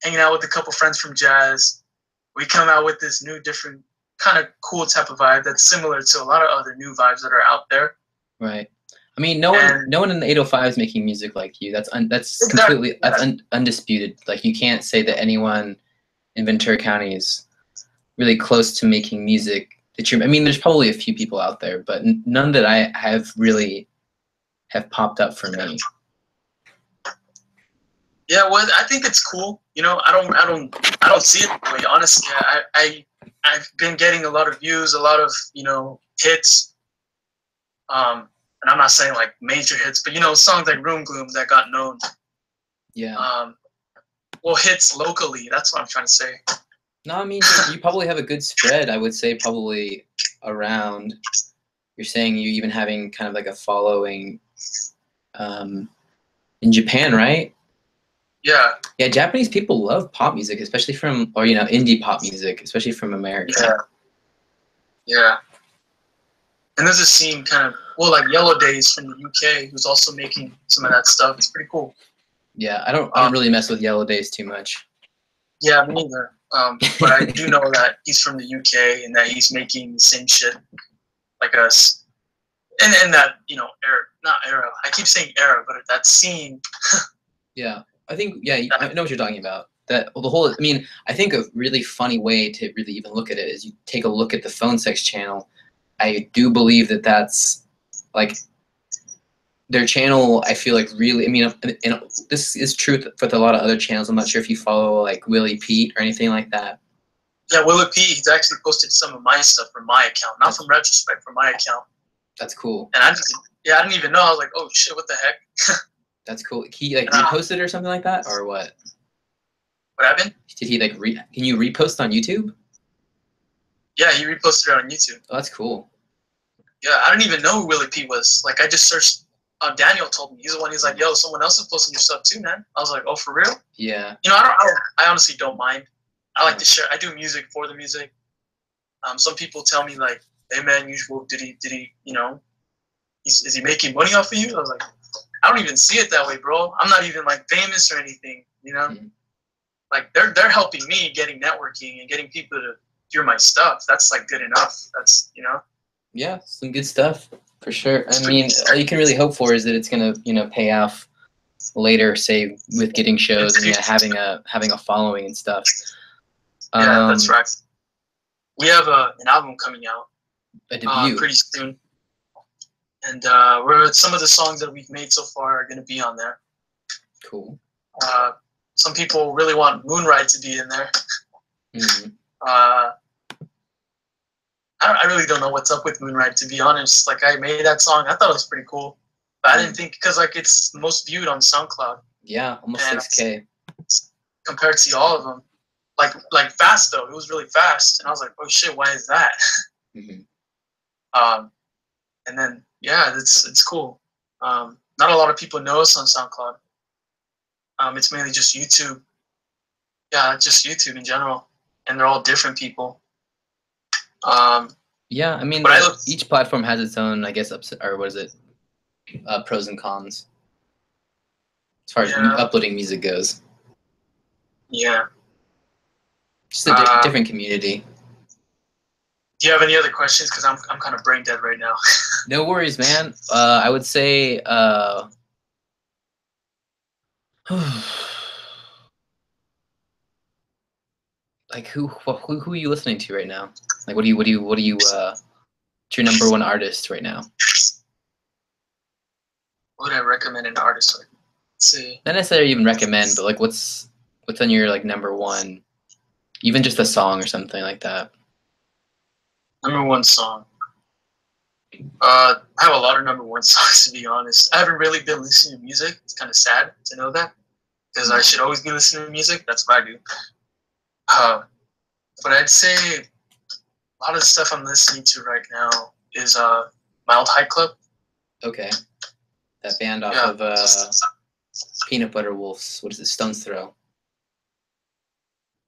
hanging out with a couple friends from jazz. We come out with this new, different, kind of cool type of vibe that's similar to a lot of other new vibes that are out there. Right. I mean, no one in the 805 is making music like you. That's completely undisputed. Like, you can't say that anyone in Ventura County is really close to making music that you're. I mean, there's probably a few people out there, but none that I have really have popped up for me. Yeah, well, I think it's cool. You know, I don't see it that way. Honestly, I've been getting a lot of views, a lot of, you know, hits. And I'm not saying like major hits, but you know, songs like Gloom that got known. Yeah. Well, hits locally. That's what I'm trying to say. No, I mean, you probably have a good spread. I would say probably around. You're saying you even having kind of like a following in Japan, right? Yeah. Yeah, Japanese people love pop music, especially from, or, you know, indie pop music, especially from America. Yeah. Yeah. And there's a scene kind of, well, like Yellow Days from the UK, who's also making some of that stuff. It's pretty cool. Yeah, I don't really mess with Yellow Days too much. Yeah, me neither. But I do know that he's from the UK and that he's making the same shit like us. And that, you know, not era. I keep saying era, but that scene. Yeah, I think, yeah, I know what you're talking about. That the whole, I mean, I think a really funny way to really even look at it is you take a look at the Phone Sex channel. I do believe that that's like their channel. I feel like really, I mean, and this is true for a lot of other channels. I'm not sure if you follow like Willie Pete or anything like that. Yeah, Willie Pete, he's actually posted some of my stuff from my account, not from Retrospect, from my account. That's cool. And I didn't even know. I was like, oh shit, what the heck? That's cool. He like reposted or something like that, or what? What happened? Did he like can you repost on YouTube? Yeah, he reposted it on YouTube. Oh, that's cool. Yeah, I didn't even know who Willie P was. Like, I just searched. Daniel told me. He's the one. He's like, "Yo, someone else is posting your stuff too, man." I was like, "Oh, for real?" Yeah. You know, I honestly don't mind. I like to share. I do music for the music. Some people tell me like, "Hey, man, did he? You know, is he making money off of you?" I was like, "I don't even see it that way, bro. I'm not even like famous or anything. You know, like they're helping me getting networking and getting people to hear my stuff. That's like good enough. That's, you know." Yeah, some good stuff for sure. I mean, all you can really hope for is that it's gonna, you know, pay off later, say with getting shows and having a following and stuff. Yeah, that's right. We have an album coming out. A debut. Pretty soon, and some of the songs that we've made so far are gonna be on there. Cool. Some people really want Moonride to be in there. I really don't know what's up with Moonride, to be honest. Like, I made that song. I thought it was pretty cool. But I didn't think, because, like, it's the most viewed on SoundCloud. Yeah, almost 6K. Compared to all of them. Like fast, though. It was really fast. And I was like, oh, shit, why is that? And then, yeah, it's cool. Not a lot of people know us on SoundCloud. It's mainly just YouTube. Yeah, just YouTube in general. And they're all different people. Yeah, I mean, each platform has its own, I guess, pros and cons as far as uploading music goes. Yeah. Just a different community. Do you have any other questions? Because I'm kind of brain dead right now. No worries, man. I would say like who are you listening to right now? Like what do you what's your number one artist right now? What would I recommend an artist? Like, let's see. Not necessarily even recommend, but like what's on your like number one, even just a song or something like that. Number one song. I have a lot of number one songs, to be honest. I haven't really been listening to music. It's kind of sad to know that, because I should always be listening to music. That's what I do. But I'd say a lot of stuff I'm listening to right now is Mild High Club. Okay. That band off of Peanut Butter Wolves. What is it? Stone's Throw.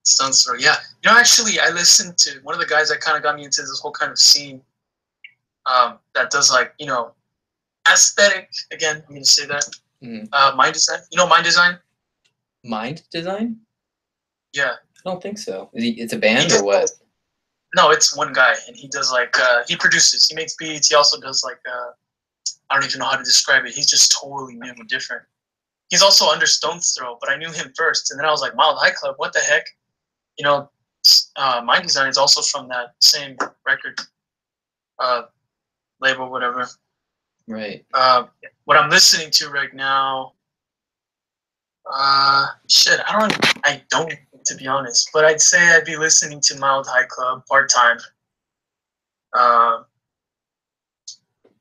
Stone's Throw, yeah. You know, actually, I listened to one of the guys that kind of got me into this whole kind of scene that does, like, you know, aesthetic. Again, I'm going to say that. Mind Design. You know Mind Design? Mind Design? Yeah. I don't think so. It's a band or what? No, it's one guy, and he does, like, he produces. He makes beats. He also does, like, I don't even know how to describe it. He's just totally new and different. He's also under Stone's Throw, but I knew him first, and then I was like, Mild High Club, what the heck? You know, Mind Design is also from that same record label, whatever. Right. What I'm listening to right now, I don't, to be honest, but I'd say I'd be listening to Mild High Club part-time.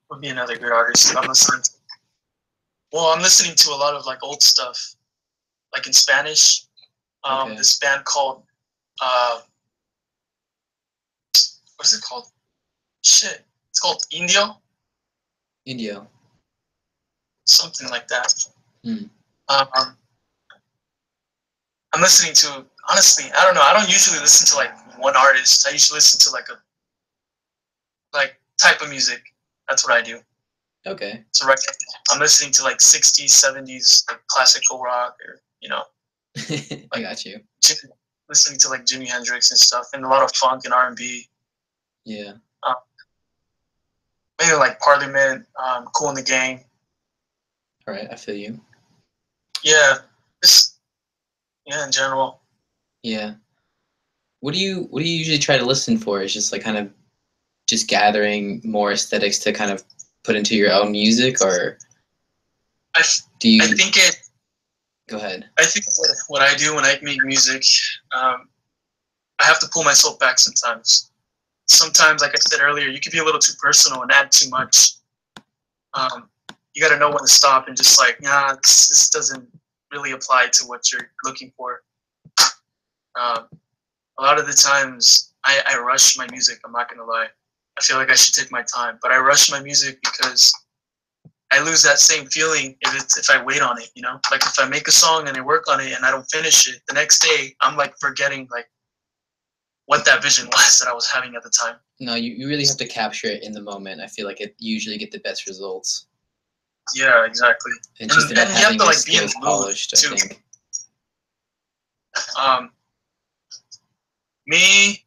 Would be another good artist I'm listening to. Well, I'm listening to a lot of, like, old stuff, like in Spanish. This band called, what's it called? Shit. It's called Indio. Indio. Something like that. I'm listening to, honestly, I don't know. I don't usually listen to, like, one artist. I usually listen to, like, a type of music. That's what I do. Okay. So right now, I'm listening to, like, 60s, 70s, like, classical rock, or, you know. Like, I got you. Listening to, like, Jimi Hendrix and stuff, and a lot of funk and R&B. Yeah. Maybe, like, Parliament, Cool in the Gang. All right, I feel you. Yeah. In general. Yeah. What do you usually try to listen for? Is just like kind of just gathering more aesthetics to kind of put into your own music, or do you? I think it. Go ahead. I think what I do when I make music, I have to pull myself back sometimes. Sometimes, like I said earlier, you can be a little too personal and add too much. You got to know when to stop and just, like, nah, this doesn't really apply to what you're looking for. A lot of the times, I rush my music. I'm not gonna lie. I feel like I should take my time, but I rush my music because I lose that same feeling if I wait on it. You know, like if I make a song and I work on it and I don't finish it, the next day I'm like forgetting like what that vision was that I was having at the time. No, you really have to capture it in the moment. I feel like it usually get the best results. Yeah, exactly. And just about having your skills polished, too. I think. Me,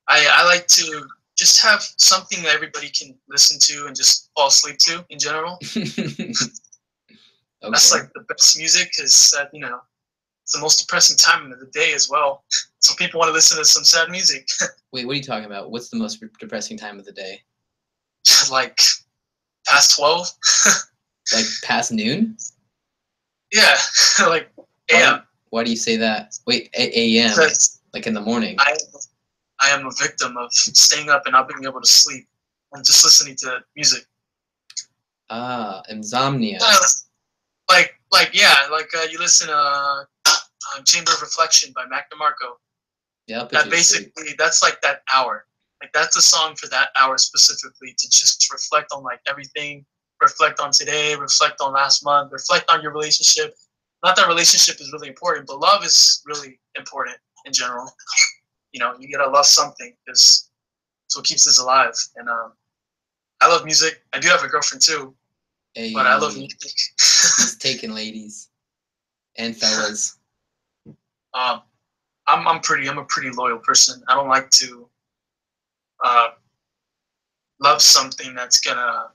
I like to just have something that everybody can listen to and just fall asleep to in general. Okay. That's like the best music, because you know, it's the most depressing time of the day as well. So people want to listen to some sad music. Wait, what are you talking about? What's the most depressing time of the day? Like past 12. Like past noon? Yeah, like a.m. Why do you say that? Wait, a.m. Like in the morning. I am a victim of staying up and not being able to sleep and just listening to music. Ah, insomnia. You listen to Chamber of Reflection by Mac DeMarco. Yeah, that's like that hour. Like that's a song for that hour specifically, to just reflect on like everything, reflect on today, reflect on last month, reflect on your relationship. Not that relationship is really important, but love is really important in general. You know, you gotta love something because it's what keeps us alive. And I love music. I do have a girlfriend too, but I love music. It's taken, ladies and fellas. I'm a pretty loyal person. I don't like to love something that's gonna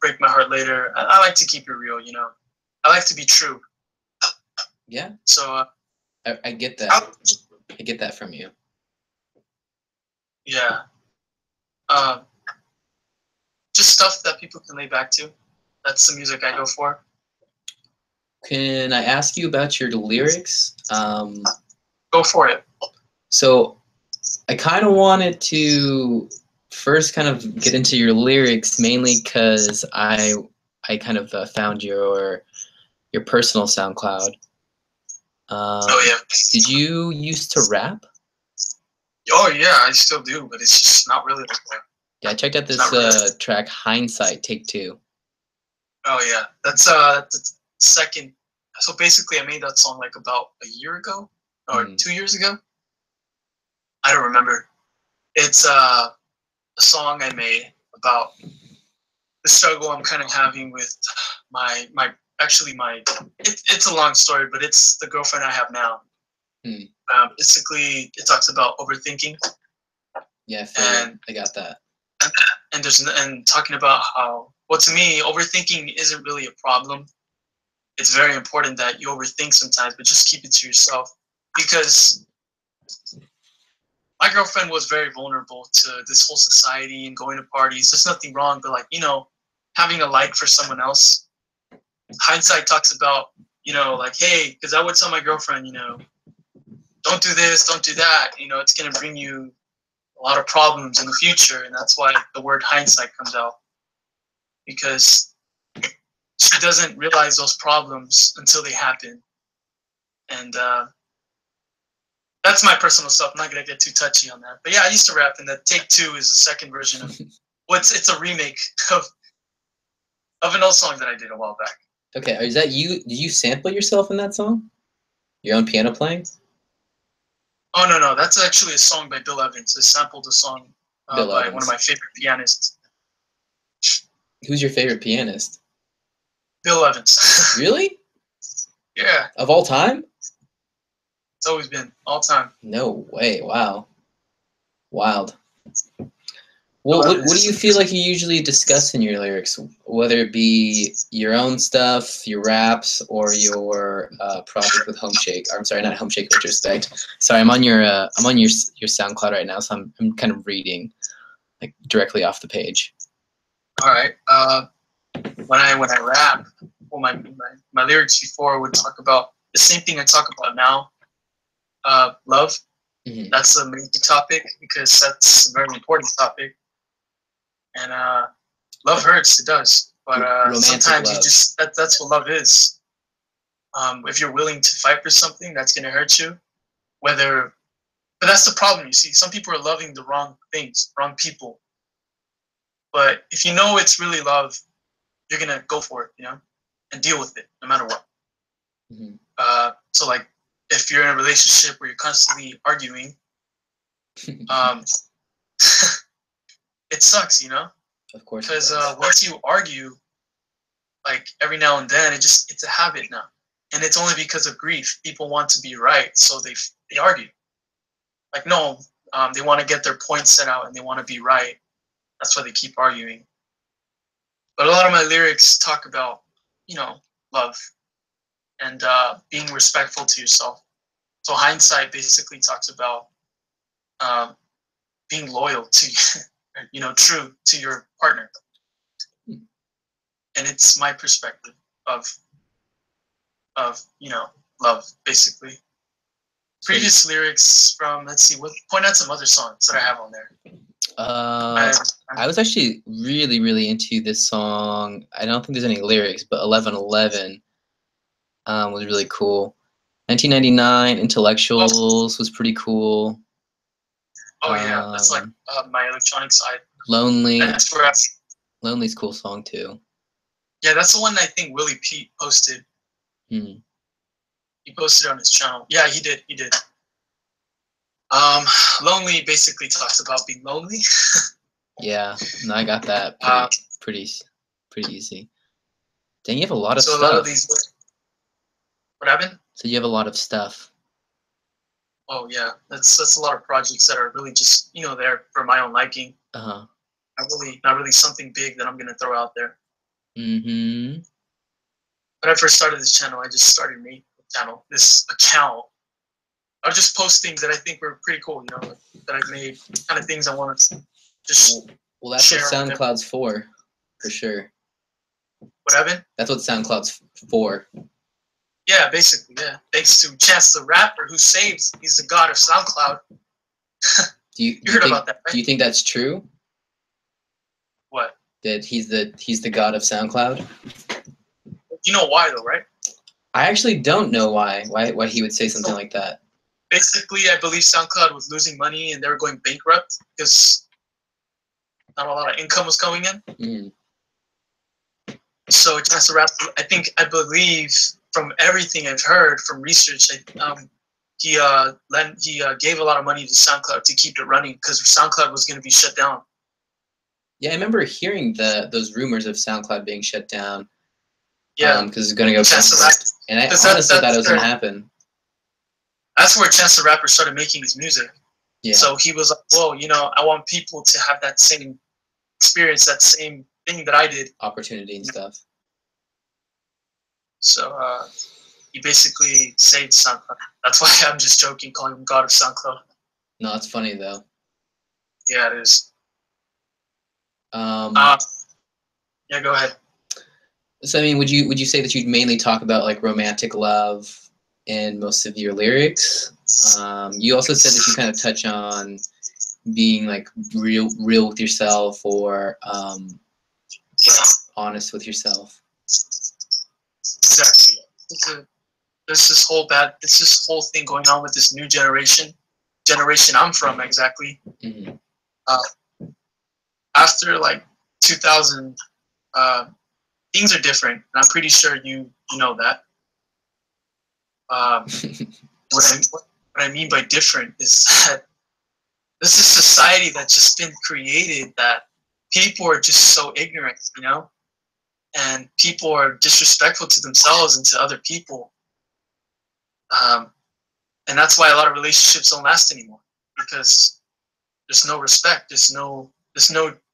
break my heart later. I like to keep it real, you know. I like to be true. Yeah. So I get that. I get that from you. Yeah. Um, just stuff that people can lay back to. That's the music I go for. Can I ask you about your lyrics? Go for it. So I kind of wanted to first kind of get into your lyrics, mainly because I kind of found your personal SoundCloud. Oh yeah. Did you used to rap? Oh yeah, I still do, but it's just not really like that. Yeah, I checked out this track, Hindsight, Take Two. Oh yeah, that's the second. So basically, I made that song like about a year ago or 2 years ago. I don't remember. It's a song I made about the struggle I'm kind of having with my it's a long story, but it's the girlfriend I have now. Basically, it talks about overthinking. Yeah, I got that. And talking about how, well, to me, overthinking isn't really a problem. It's very important that you overthink sometimes, but just keep it to yourself. Because my girlfriend was very vulnerable to this whole society and going to parties. There's nothing wrong, but like, having a like for someone else. Hindsight talks about, like, hey, because I would tell my girlfriend, don't do this, don't do that. It's going to bring you a lot of problems in the future. And that's why the word hindsight comes out. Because she doesn't realize those problems until they happen. And that's my personal stuff. I'm not going to get too touchy on that. But yeah, I used to rap, and that Take Two is the second version of it's a remake of an old song that I did a while back. Okay, is that you? Did you sample yourself in that song? Your own piano playing? Oh, no. That's actually a song by Bill Evans. I sampled a song by one of my favorite pianists. Who's your favorite pianist? Bill Evans. Really? Yeah. Of all time? It's always been. All time. No way. Wow. Wild. Well, what do you feel like you usually discuss in your lyrics, whether it be your own stuff, your raps, or your project with Homeshake? I'm sorry, not Homeshake, Retrospect. Sorry, I'm on your SoundCloud right now, so I'm kind of reading like directly off the page. All right. When I rap, well, my lyrics before would talk about the same thing I talk about now. Love. Mm-hmm. That's a major topic because that's a very important topic. And love hurts, it does. But sometimes love. That's what love is. If you're willing to fight for something that's gonna hurt you, but that's the problem, you see. Some people are loving the wrong things, wrong people. But if you know it's really love, you're gonna go for it, and deal with it, no matter what. Mm-hmm. So like, if you're in a relationship where you're constantly arguing, it sucks, Of course. Because once you argue, like every now and then, it's a habit now, and it's only because of grief. People want to be right, so they argue. Like no, they want to get their point set out, and they want to be right. That's why they keep arguing. But a lot of my lyrics talk about, love and being respectful to yourself. So hindsight basically talks about being loyal to, true to your partner. And it's my perspective of love, basically. Previous lyrics from, let's see, point out some other songs that I have on there. I was actually really, really into this song. I don't think there's any lyrics, but 1111 was really cool. 1999, Intellectuals was pretty cool. Oh yeah, that's like my electronic side. Lonely. Lonely's a cool song too. Yeah, that's the one I think Willie Pete posted. He posted on his channel. Yeah, he did. Lonely basically talks about being lonely. Yeah, no, I got that pretty easy. Dang, you have a lot of stuff. A lot of these. What happened? So you have a lot of stuff. Oh yeah, that's a lot of projects that are really just there for my own liking. Not really something big that I'm gonna throw out there. Mm-hmm. When I first started this channel, I just started this account I'll just post things that I think were pretty cool, you know, that I've made, kind of things I want to just Well, that's what SoundCloud's for sure. What happened? That's what SoundCloud's for. Yeah, basically, yeah. Thanks to Chance the Rapper, who saves. He's the god of SoundCloud. You heard about that, right? Do you think that's true? What? That he's the god of SoundCloud? You know why, though, right? I actually don't know why he would say something like that. Basically, I believe SoundCloud was losing money and they were going bankrupt because not a lot of income was coming in. Mm-hmm. So Chance the Rapper, I believe from everything I've heard from research, he gave a lot of money to SoundCloud to keep it running because SoundCloud was going to be shut down. Yeah, I remember hearing those rumors of SoundCloud being shut down. Yeah, because it's going to go bankrupt. And I honestly thought it was going to happen. That's where Chance the Rapper started making his music. Yeah. So he was like, "Whoa, you know, I want people to have that same experience, that same thing that I did, opportunity and stuff." So he basically saved SoundCloud. That's why I'm just joking, calling him God of SoundCloud. No, that's funny though. Yeah, it is. Yeah, go ahead. So I mean, would you say that you'd mainly talk about like romantic love in most of your lyrics? You also said that you kind of touch on being like real with yourself or honest with yourself. Exactly. There's this whole thing going on with this new generation I'm from, exactly. Mm-hmm. After like 2000, things are different, and I'm pretty sure you know that. What I mean by different is that this is society that's just been created that people are just so ignorant, you know, and people are disrespectful to themselves and to other people. And that's why a lot of relationships don't last anymore, because there's no respect, there's no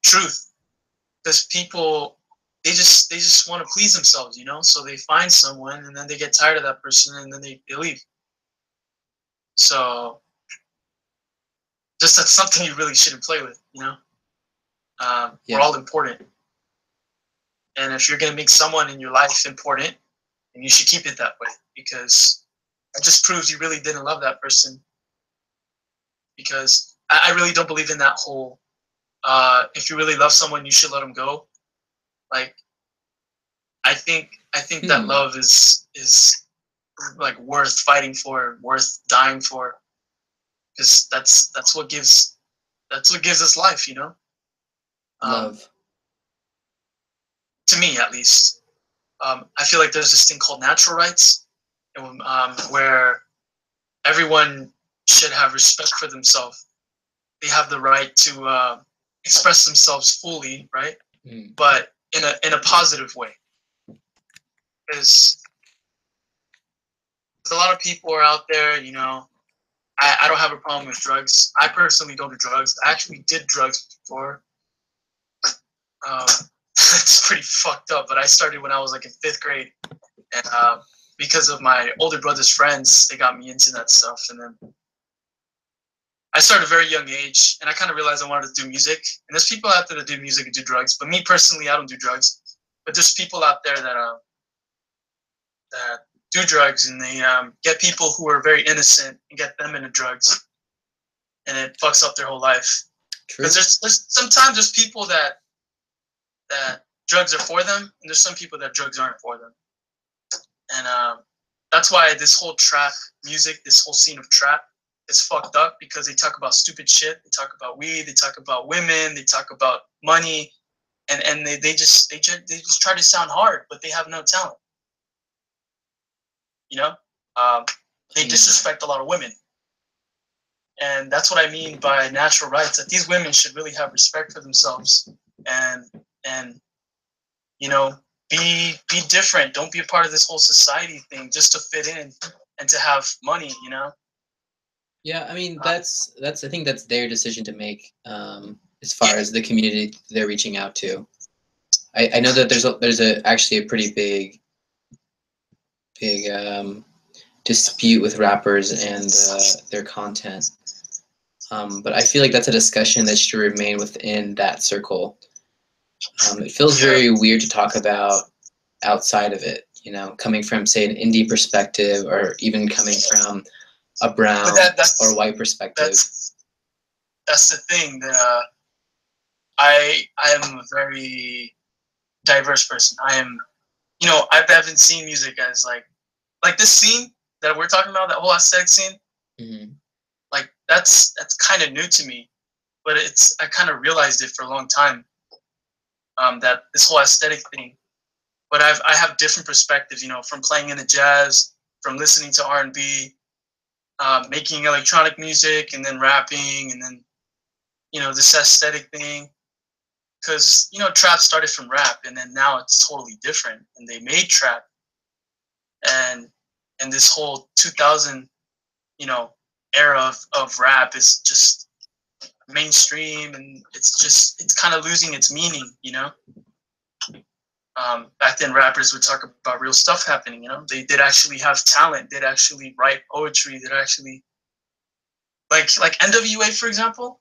truth, because people they just want to please themselves, you know. So they find someone and then they get tired of that person and then they leave. So just that's something you really shouldn't play with, you know. We're all important, and if you're gonna make someone in your life important, then you should keep it that way, because that just proves you really didn't love that person. Because I really don't believe in that whole if you really love someone you should let them go. Like I think that love is like worth fighting for, worth dying for, because that's what gives us life, you know. Love. To me, at least, I feel like there's this thing called natural rights, where everyone should have respect for themselves. They have the right to express themselves fully, right? Mm. But in a positive way. Because a lot of people are out there, you know. I don't have a problem with drugs. I personally don't do drugs. I actually did drugs before. It's pretty fucked up, but I started when I was like in 5th grade. And because of my older brother's friends, they got me into that stuff. And then I started at a very young age, and I kind of realized I wanted to do music. And there's people out there that do music and do drugs, but me personally, I don't do drugs. But there's people out there that do drugs, and they get people who are very innocent and get them into drugs, and it fucks up their whole life. Because there's sometimes there's people that drugs are for them, and there's some people that drugs aren't for them. And that's why this whole trap music, this whole scene of trap, is fucked up, because they talk about stupid shit. They talk about weed. They talk about women. They talk about money, and they just try to sound hard, but they have no talent. You know, they disrespect a lot of women, and that's what I mean by natural rights. That these women should really have respect for themselves, and you know, be different. Don't be a part of this whole society thing just to fit in and to have money. You know. Yeah, I mean that's I think that's their decision to make as far as the community they're reaching out to. I know that there's actually a pretty big dispute with rappers and their content. But I feel like that's a discussion that should remain within that circle. It feels very weird to talk about outside of it, you know, coming from, say, an indie perspective, or even coming from a brown or white perspective. That's the thing. That I am a very diverse person. I am, you know, I haven't seen music as like this scene that we're talking about, that whole aesthetic scene. Mm-hmm. Like that's kind of new to me, but I kind of realized it for a long time. That this whole aesthetic thing, but I have different perspectives, you know, from playing in the jazz, from listening to R&B, making electronic music, and then rapping, and then, you know, this aesthetic thing. Because, you know, trap started from rap, and then now it's totally different, and they made trap, and this whole 2000, you know, era of rap is just mainstream, and it's kind of losing its meaning, you know. Back then, rappers would talk about real stuff happening. You know, they did actually have talent. They'd actually write poetry. They'd actually like NWA, for example.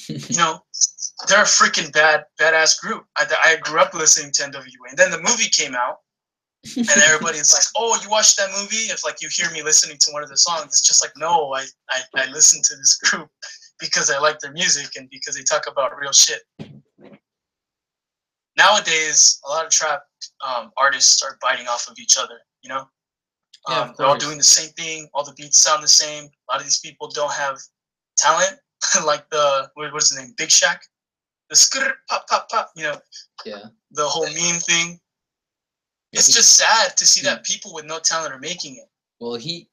You know, they're a freaking badass group. I grew up listening to NWA, and then the movie came out, and everybody's like, "Oh, you watched that movie?" If like you hear me listening to one of the songs, it's just like, no, I listen to this group because I like their music and because they talk about real shit. Nowadays, a lot of trap artists are biting off of each other, you know? They're all doing the same thing. All the beats sound the same. A lot of these people don't have talent, like what's his name? Big Shaq? The skr pop, pop, pop, you know? Yeah. The whole meme thing. It's just sad to see that people with no talent are making it. Well, his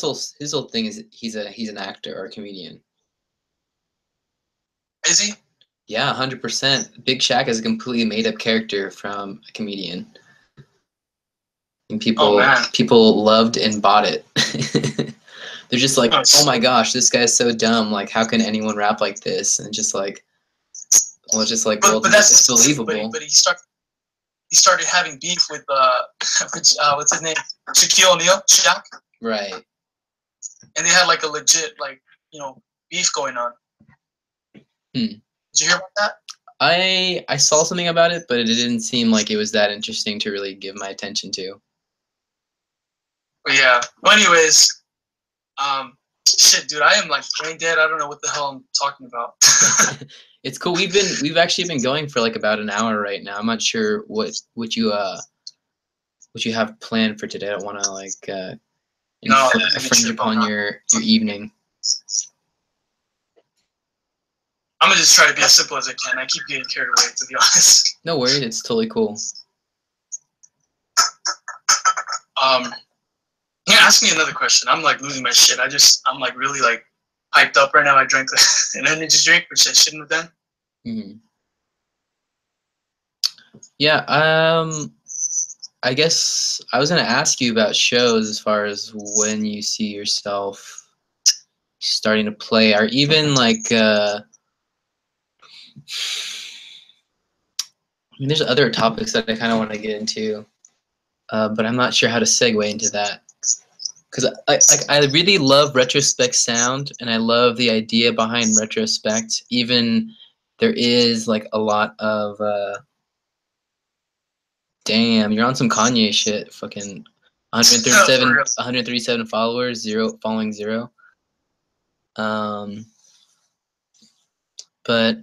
whole thing is he's an actor or a comedian. Is he? Yeah, 100%. Big Shaq is a completely made-up character from a comedian, and people loved and bought it. They're just like, oh my gosh, this guy's so dumb. Like, how can anyone rap like this? And just like, well, it's just like, well, it's believable. But he started having beef with what's his name, Shaquille O'Neal, Shaq. Right. And they had like a legit beef going on. Did you hear about that? I saw something about it, but it didn't seem like it was that interesting to really give my attention to. But yeah. Well, anyways, shit, dude, I am like brain dead. I don't know what the hell I'm talking about. It's cool. We've actually been going for like about an hour right now. I'm not sure what you have planned for today. I don't want to like infringe upon your evening. I'm gonna just try to be as simple as I can. I keep getting carried away, to be honest. No worries, it's totally cool. Yeah, ask me another question. I'm like losing my shit. I'm like really like hyped up right now. I drank an energy drink, which I shouldn't have done. Mm-hmm. Yeah, I guess I was gonna ask you about shows as far as when you see yourself starting to play, or even like I mean, there's other topics that I kind of want to get into, but I'm not sure how to segue into that. Because I really love Retrospect sound, and I love the idea behind Retrospect. Even there is like a lot of damn, you're on some Kanye shit. Fucking 137 followers, following 0. But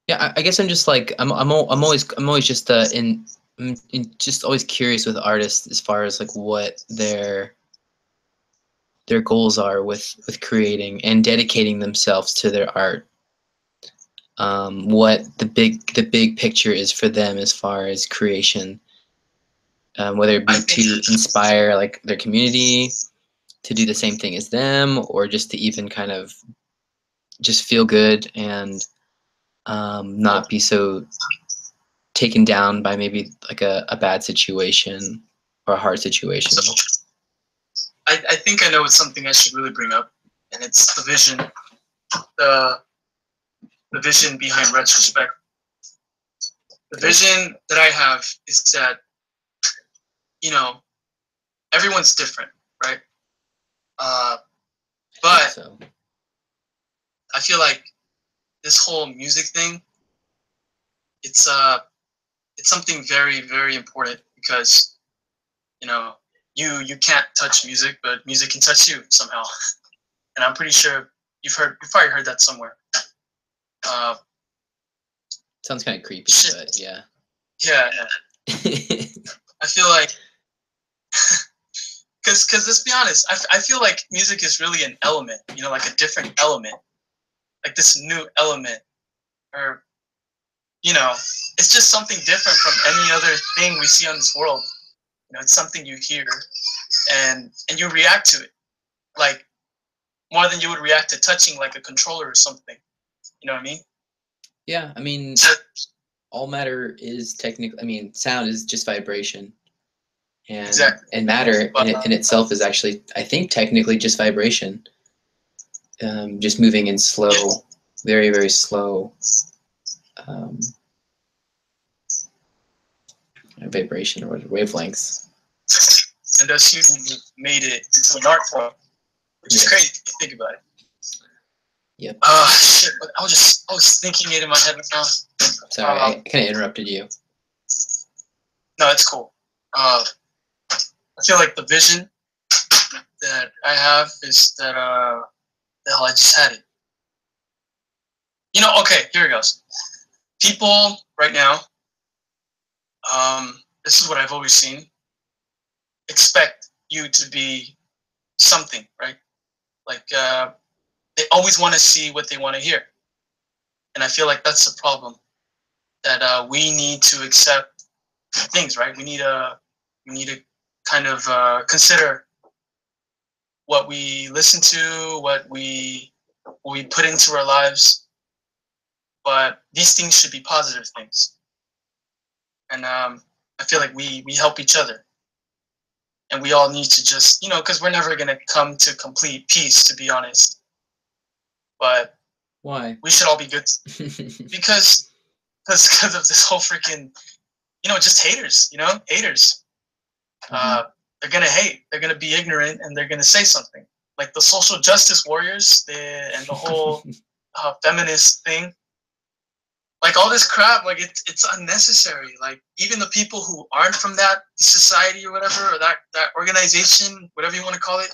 yeah, I guess I'm just like I'm always just just always curious with artists as far as like what their goals are with creating and dedicating themselves to their art. What the big picture is for them as far as creation, whether it be to inspire like their community to do the same thing as them, or just to even kind of just feel good and not be so taken down by maybe like a bad situation or a hard situation. I think I know it's something I should really bring up, and it's the vision. The vision behind Retrospect. The vision that I have is that, you know, everyone's different, right? But I feel like this whole music thing, it's something very, very important because, you know, you can't touch music, but music can touch you somehow. And I'm pretty sure you've probably heard that somewhere. Sounds kind of creepy, but yeah. Yeah. I feel like, because let's be honest, I feel like music is really an element, you know, like a different element, like this new element, or, you know, it's just something different from any other thing we see on this world. You know, it's something you hear, and you react to it, like more than you would react to touching like a controller or something. You know what I mean? Yeah, I mean, all matter is technically. I mean, sound is just vibration, and exactly. And matter in itself is actually, I think, technically just vibration. Just moving in slow, very, very slow vibration or wavelengths. And thus you made it into an art form, which is crazy if you think about it. Yep. Shit, I was thinking it in my head now. Sorry, I kind of interrupted you. No, it's cool. I feel like the vision that I have is that the hell, I just had it. You know, okay, here it goes. People right now, this is what I've always seen, expect you to be something, right? Like, they always want to see what they want to hear. And I feel like that's the problem, that we need to accept things, right? We need to kind of consider what we listen to, what we put into our lives. But these things should be positive things. And I feel like we help each other. And we all need to just, you know, because we're never going to come to complete peace, to be honest. But why? We should all be good. because of this whole freaking, you know, just haters, you know, haters. Mm-hmm. They're going to hate. They're going to be ignorant, and they're going to say something. Like the social justice warriors and the whole feminist thing. Like all this crap, like it's unnecessary. Like even the people who aren't from that society or whatever, or that organization, whatever you want to call it,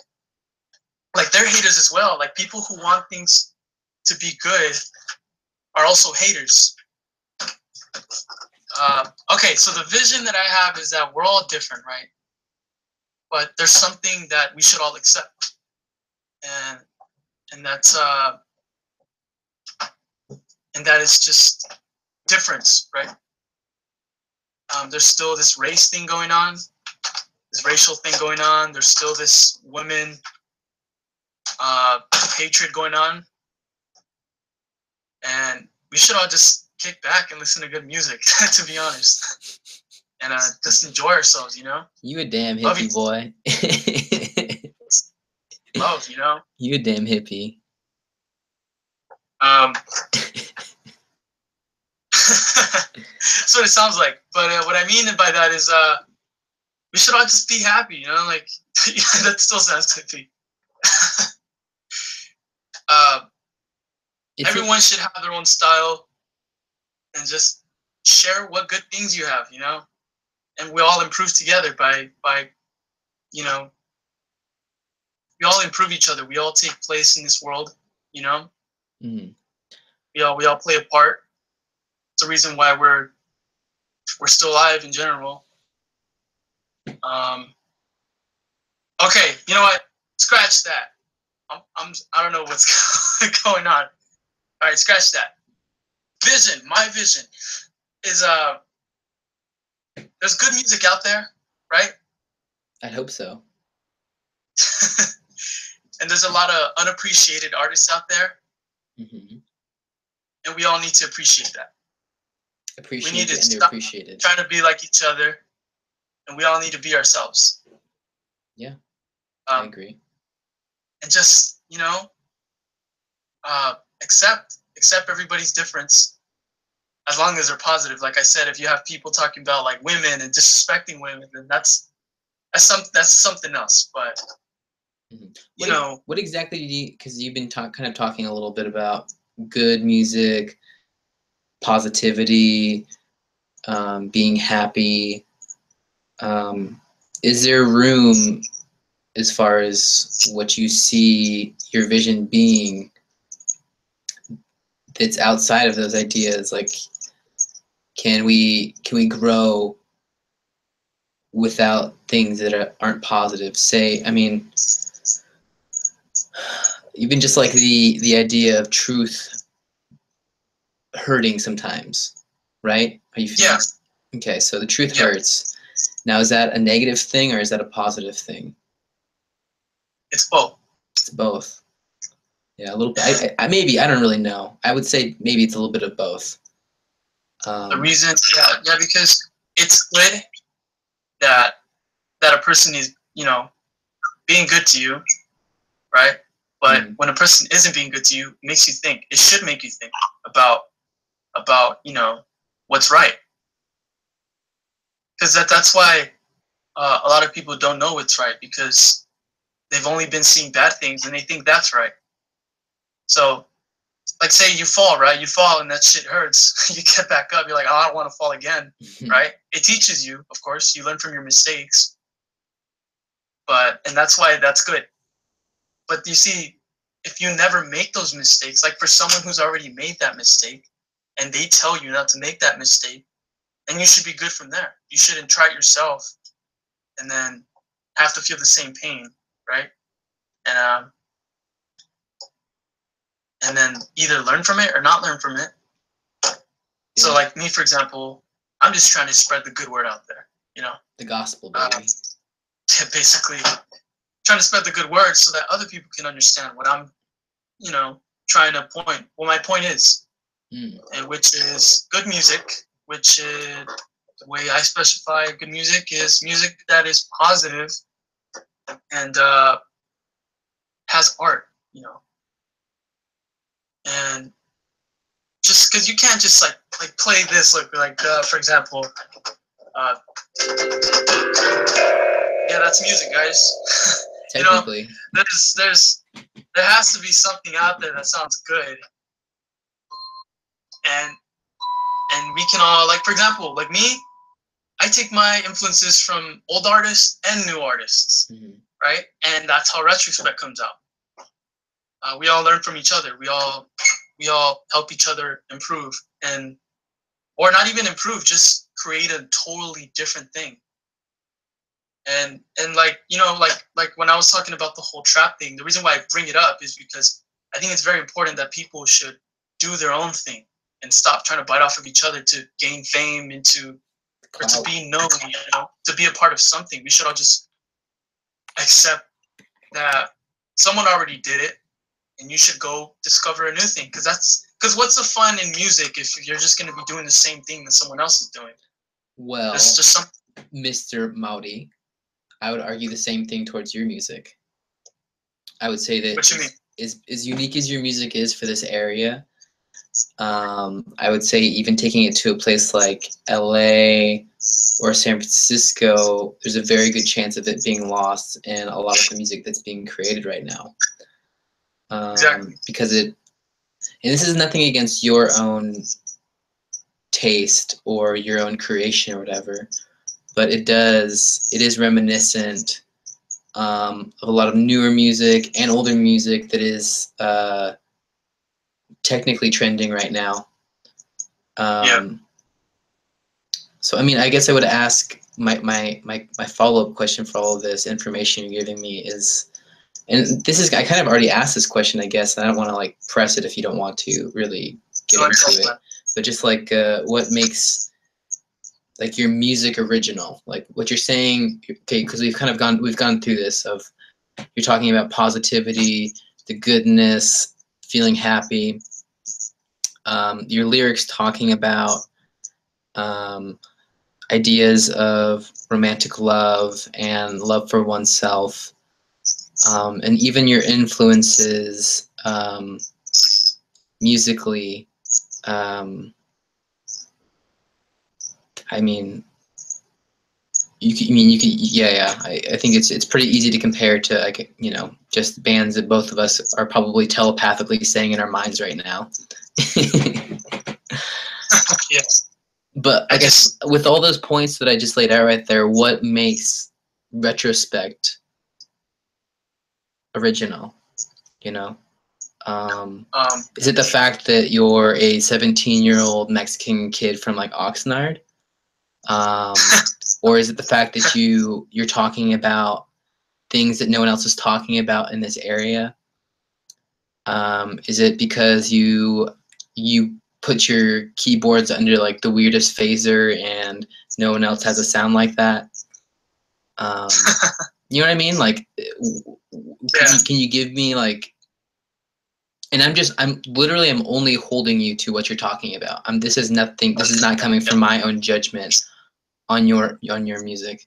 like they're haters as well. Like people who want things to be good are also haters. Okay, so the vision that I have is that we're all different, right? But there's something that we should all accept, and that is just difference, right? There's still this race thing going on, this racial thing going on. There's still this women hatred going on, and we should all just kick back and listen to good music, to be honest, and just enjoy ourselves, you know. You a damn hippie boy. Love, you know. You a damn hippie. That's what it sounds like. But what I mean by that is we should all just be happy, you know, like that still sounds hippie. Everyone should have their own style and just share what good things you have, you know, and we all improve together by you know, we all improve each other. We all take place in this world, you know. Mm-hmm. We all play a part. It's the reason why we're still alive in general. Okay, you know what? Scratch that. I don't know what's going on. All right, scratch that. Vision. My vision is there's good music out there, right? I hope so. And there's a lot of unappreciated artists out there. Mm-hmm. And we all need to appreciate that. We need to stop trying to be like each other, and we all need to be ourselves. Yeah, I agree. And just, you know, accept everybody's difference. as long as they're positive. Like I said, if you have people talking about like women and disrespecting women, then that's something else. But you know, what exactly did you? Because you've been kind of talking a little bit about good music, positivity, being happy. Is there room, as far as what you see your vision being, that's outside of those ideas? Like, can we grow without things that aren't positive? Say, I mean, even just like the idea of truth hurting sometimes, right? Are you feeling? Yeah. Okay, so the truth hurts. Now, is that a negative thing or is that a positive thing? It's both. It's both. Yeah, a little bit. I maybe, I don't really know. I would say maybe it's a little bit of both. The reason, because it's good that a person is, you know, being good to you, right? But when a person isn't being good to you, it makes you think. It should make you think about you know, what's right. Because that's why a lot of people don't know what's right, because they've only been seeing bad things and they think that's right. So, like, say you fall, right? You fall and that shit hurts. You get back up. You're like, oh, I don't want to fall again, right? It teaches you, of course. You learn from your mistakes. And that's why that's good. But you see, if you never make those mistakes, like for someone who's already made that mistake and they tell you not to make that mistake, then you should be good from there. You shouldn't try it yourself and then have to feel the same pain, right? And then either learn from it or not learn from it. Yeah. So like me, for example, I'm just trying to spread the good word out there, you know? The gospel, baby. Basically trying to spread the good word so that other people can understand what I'm, you know, trying to point, what my point is. And which is good music, which is the way I specify good music is music that is positive and has art, you know. And just because you can't just like play this like for example, yeah, that's music, guys. You know, there has to be something out there that sounds good, and we can all, like, for example, like me, I take my influences from old artists and new artists, right? And that's how Retrospect comes out. We all learn from each other. We all help each other improve, or not even improve, just create a totally different thing. And like, you know, like when I was talking about the whole trap thing, the reason why I bring it up is because I think it's very important that people should do their own thing and stop trying to bite off of each other to gain fame and to be known, you know, to be a part of something. We should all just accept that someone already did it, and you should go discover a new thing. Because what's the fun in music if you're just going to be doing the same thing that someone else is doing? Well, it's just Mr. Mauri, I would argue the same thing towards your music. I would say that what you mean? As unique as your music is for this area, I would say even taking it to a place like LA or San Francisco, there's a very good chance of it being lost in a lot of the music that's being created right now. Exactly. Because and this is nothing against your own taste or your own creation or whatever, but it is reminiscent of a lot of newer music and older music that is technically trending right now. So I mean, I guess I would ask my follow-up question for all of this information you're giving me is, and this is, I kind of already asked this question, I guess, and I don't want to like press it if you don't want to really get into it, but just like what makes like your music original, like what you're saying, okay, because we've gone through this of, you're talking about positivity, the goodness, feeling happy. Your lyrics talking about ideas of romantic love and love for oneself, and even your influences musically I mean, I think it's pretty easy to compare to, like, you know, just bands that both of us are probably telepathically saying in our minds right now. Yeah. But I guess with all those points that I just laid out right there, what makes Retrospect original? You know, is it the fact that you're a 17-year-old Mexican kid from like Oxnard? Or is it the fact that you're talking about things that no one else is talking about in this area? Is it because you put your keyboards under like the weirdest phaser and no one else has a sound like that? You know what I mean? Like, can you give me like? And I'm only holding you to what you're talking about. This is nothing. This is not coming from my own judgment on your music.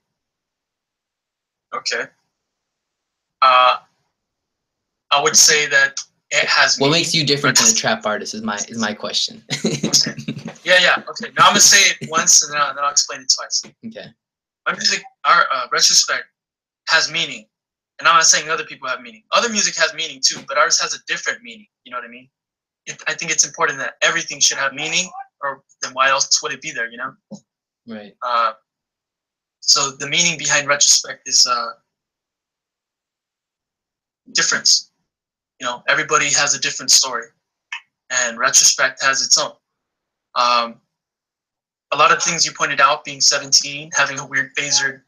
Okay. I would say that it has What meaning, makes you different than a trap artist is my question. Okay. Yeah. Okay. Now I'm gonna say it once, and then I'll explain it twice. Okay. My music, our Retrospect, has meaning, and I'm not saying other people have meaning. Other music has meaning too, but ours has a different meaning. You know what I mean? I think it's important that everything should have meaning, or then why else would it be there? You know? Right. So the meaning behind Retrospect is difference. You know, everybody has a different story, and Retrospect has its own. A lot of things you pointed out, being 17, having a weird phaser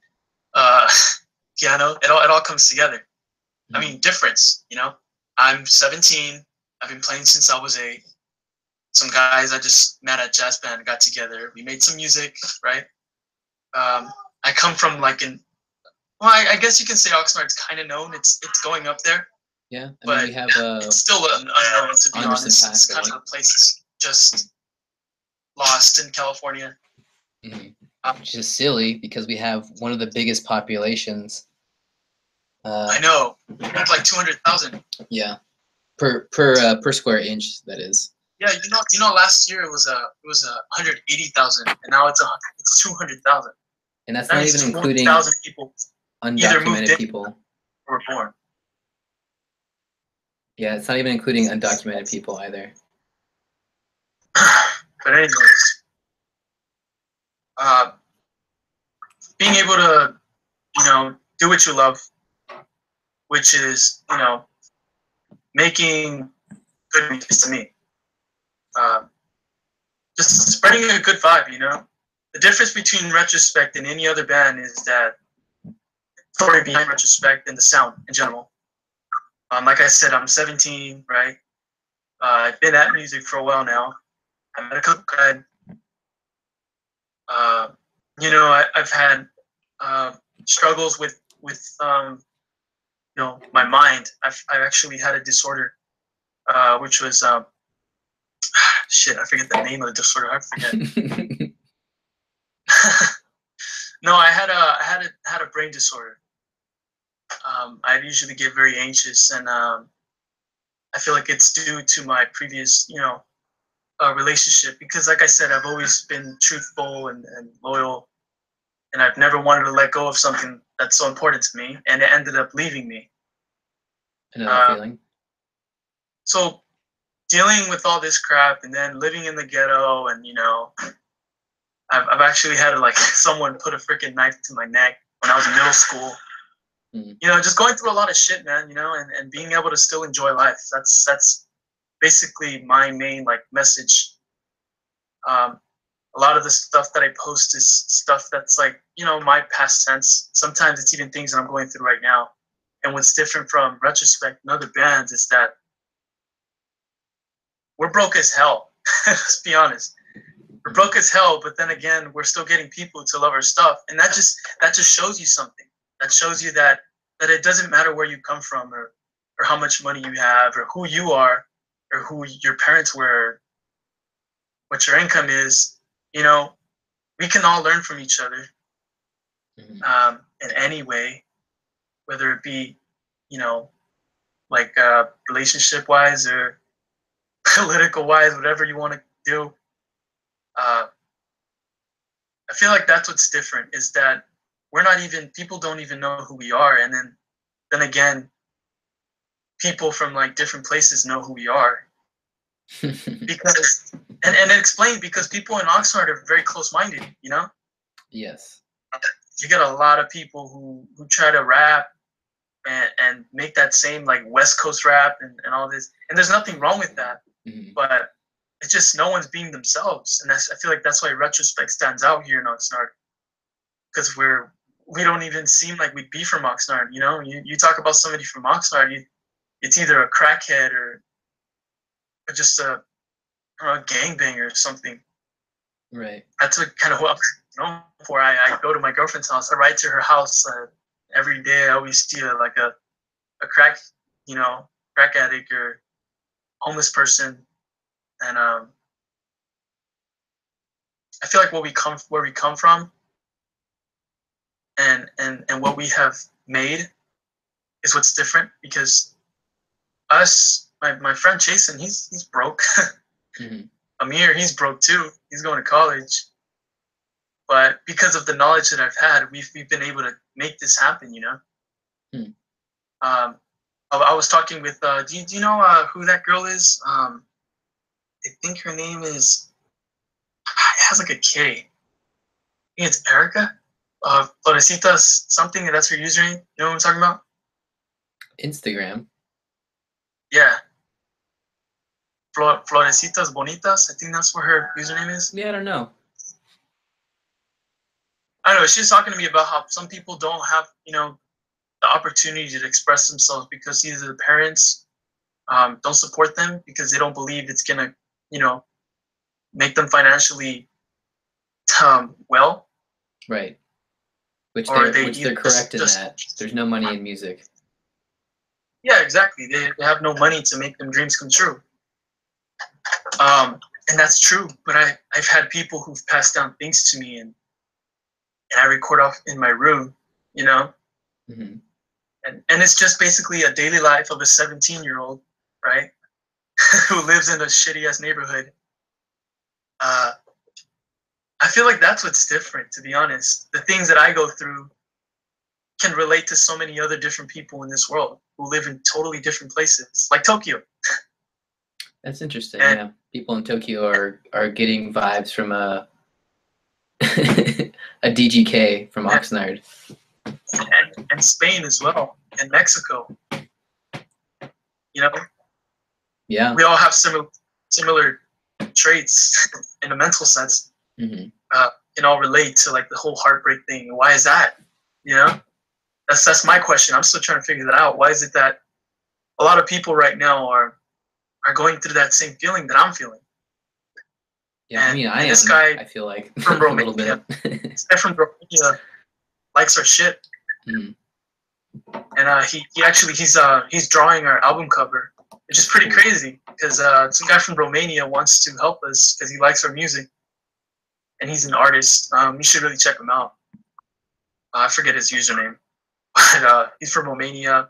piano, it all comes together. Mm-hmm. I mean, difference, you know? I'm 17. I've been playing since I was 8. Some guys I just met at jazz band got together. We made some music, right? I come from like I guess you can say Oxnard's kind of known. It's going up there. Yeah, I mean, we have it's still unknown, to be honest. It's kind of a place just lost in California. Mm-hmm. Which is silly because we have one of the biggest populations. I know, like 200,000. Yeah, per square inch, that is. Yeah, you know, last year it was 180,000, and now it's 200,000. And that's not even including people, undocumented people who were born. Yeah, it's not even including undocumented people either. But anyways, being able to, you know, do what you love, which is, you know, making good music to me. Just spreading a good vibe, you know. The difference between Retrospect and any other band is that the story behind Retrospect and the sound in general. Like I said, I'm 17, right? I've been at music for a while now. I'm at a couple guy. You know, I've had struggles with you know, my mind. I've actually had a disorder, which was shit. I forget the name of the disorder. I forget. No, I had a brain disorder. I usually get very anxious, and I feel like it's due to my previous, you know, relationship. Because, like I said, I've always been truthful and loyal, and I've never wanted to let go of something that's so important to me, and it ended up leaving me. Another feeling. So, dealing with all this crap, and then living in the ghetto, and you know, I've actually had like someone put a freaking knife to my neck when I was in middle school. Mm-hmm. You know, just going through a lot of shit, man. You know, and being able to still enjoy life. That's basically my main like message. A lot of the stuff that I post is stuff that's like, you know, my past tense. Sometimes it's even things that I'm going through right now. And what's different from Retrospect and other bands is that we're broke as hell. Let's be honest. We're broke as hell, but then again, we're still getting people to love our stuff. And that just shows you something. That shows you that it doesn't matter where you come from or how much money you have or who you are or who your parents were, what your income is. You know, we can all learn from each other in any way, whether it be, you know, like relationship-wise or political-wise, whatever you want to do. I I feel like that's what's different, is that people don't even know who we are, and then again, people from like different places know who we are. Because and it explained because people in Oxnard are very close-minded, you know? Yes. You get a lot of people who try to rap and make that same like West Coast rap and all this. And there's nothing wrong with that. Mm-hmm. But it's just no one's being themselves. And I feel like that's why Retrospect stands out here in Oxnard. Because we don't even seem like we'd be from Oxnard, you know? You talk about somebody from Oxnard, it's either a crackhead or just a gangbanger or something. Right. That's what kind of what I'm known for. I go to my girlfriend's house. I ride to her house every day. I always see a crack, crack addict or homeless person, and I feel like where we come from, and what we have made is what's different. Because my friend Jason, he's broke. Mm-hmm. Amir, he's broke too. He's going to college. But because of the knowledge that I've had, we've been able to make this happen, you know? I was talking with, do you know who that girl is? I think her name is, it has like a K. I think it's Erica? Florecitas something, that's her username. You know what I'm talking about? Instagram. Yeah. Florecitas Bonitas, I think that's what her username is. Yeah, I don't know. I don't know, she was talking to me about how some people don't have, the opportunity to express themselves because either the parents don't support them because they don't believe it's gonna, make them financially well. Right. Which they're correct in that. There's no money in music. Yeah, exactly. They have no money to make them dreams come true. And that's true. But I've had people who've passed down things to me, and I record off in my room, you know. Mm-hmm. And it's just basically a daily life of a 17-year-old, right, who lives in a shitty-ass neighborhood. I feel like that's what's different, to be honest. The things that I go through can relate to so many other different people in this world who live in totally different places, like Tokyo. That's interesting, yeah. People in Tokyo are getting vibes from a DGK from Oxnard. And Spain as well, and Mexico. You know? Yeah. We all have similar traits in a mental sense. Mm-hmm. Can all relate to like the whole heartbreak thing. Why is that? You know? That's my question. I'm still trying to figure that out. Why is it that a lot of people right now are going through that same feeling that I'm feeling? Yeah, I mean, this guy I feel like from a little Romania, bit. this guy from Romania likes our shit. Mm. And he's drawing our album cover, which is pretty crazy because some guy from Romania wants to help us because he likes our music, and he's an artist. You should really check him out. I forget his username, but he's from Romania.